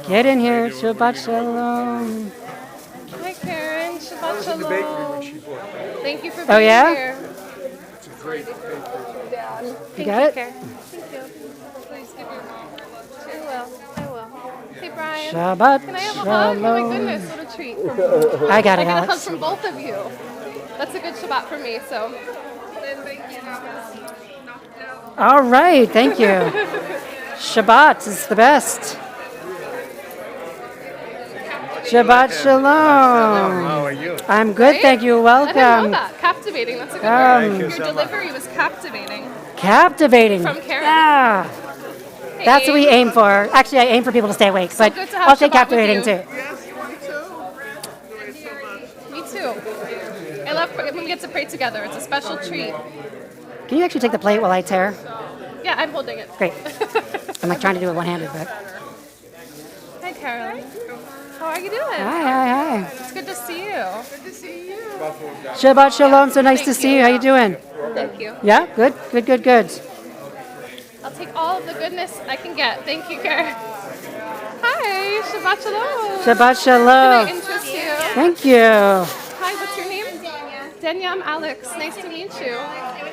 Get in here, Shabbat shalom. Hi, Karen. Shabbat shalom. Thank you for being Oh, yeah? here. It's a great bakery. You got it? Karen. Thank you. Please give your mom a hug. I will. I will. Hey, Brian. Shabbat Can I have a hug? Oh my shalom. goodness, what a treat. I got I it, get a hug Alex. from both of you. That's a good Shabbat for me, so. All right, thank you. Shabbat is the best. Shabbat shalom. How are you? I'm good, Right? thank you. I didn't know Welcome. that. Captivating. That's a good Thank word. you Your so much. delivery was captivating. Captivating. From Karen. Yeah, Hey, that's what we Abe. aim for. Actually, I aim for people to stay awake, but good to have I'll say Shabbat with captivating you. too. Yes, me too. Me too. I love when we get to pray together. It's a special treat. Can you actually take the plate while I tear? Yeah, I'm holding it. Great. I'm like trying to do it one-handed, but Hi, Carolyn. How are you doing? hi. It's good to see you. Good to see you. Shabbat shalom. So nice to Thank see you. you. How you doing? Thank you. Yeah, good. I'll take all of the goodness I can get. Thank you, Karen. Hi, Shabbat Shalom. Shabbat Can I shalom. interest you? Thank you. Hi, what's your name? Danya. I'm Alex. Nice to meet you.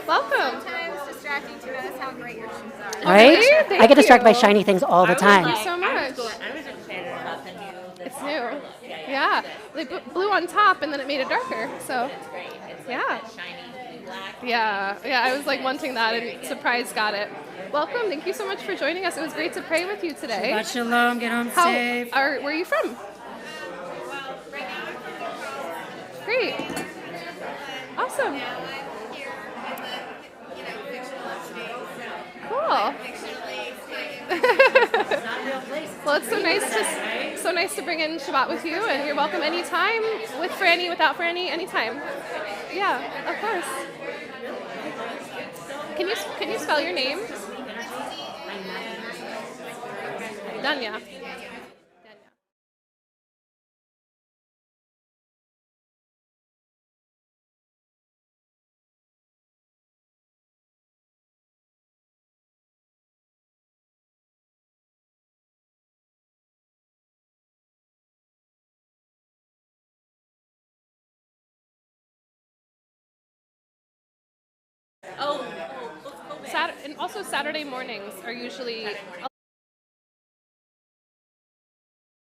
Welcome. Sometimes distracting to notice how great your shoes are. Right? Really? Thank I get distracted by you. shiny things all the Thank you time. so much. I was excited about the new. It's new. Yeah. They put blue on top and then it made it darker. So, Great. It's like yeah. that shiny black. Yeah. I was like wanting that and surprise got it. Welcome. Thank you so much for joining us. It was great to pray with you today. Shabbat shalom. Get home How safe. where are you from? Great. Awesome. Cool. Well, it's so nice to bring in Shabbat with you, and you're welcome anytime, with Franny, without Franny, anytime. Yeah, of course. Can you spell your name? Danya. And also Saturday mornings are usually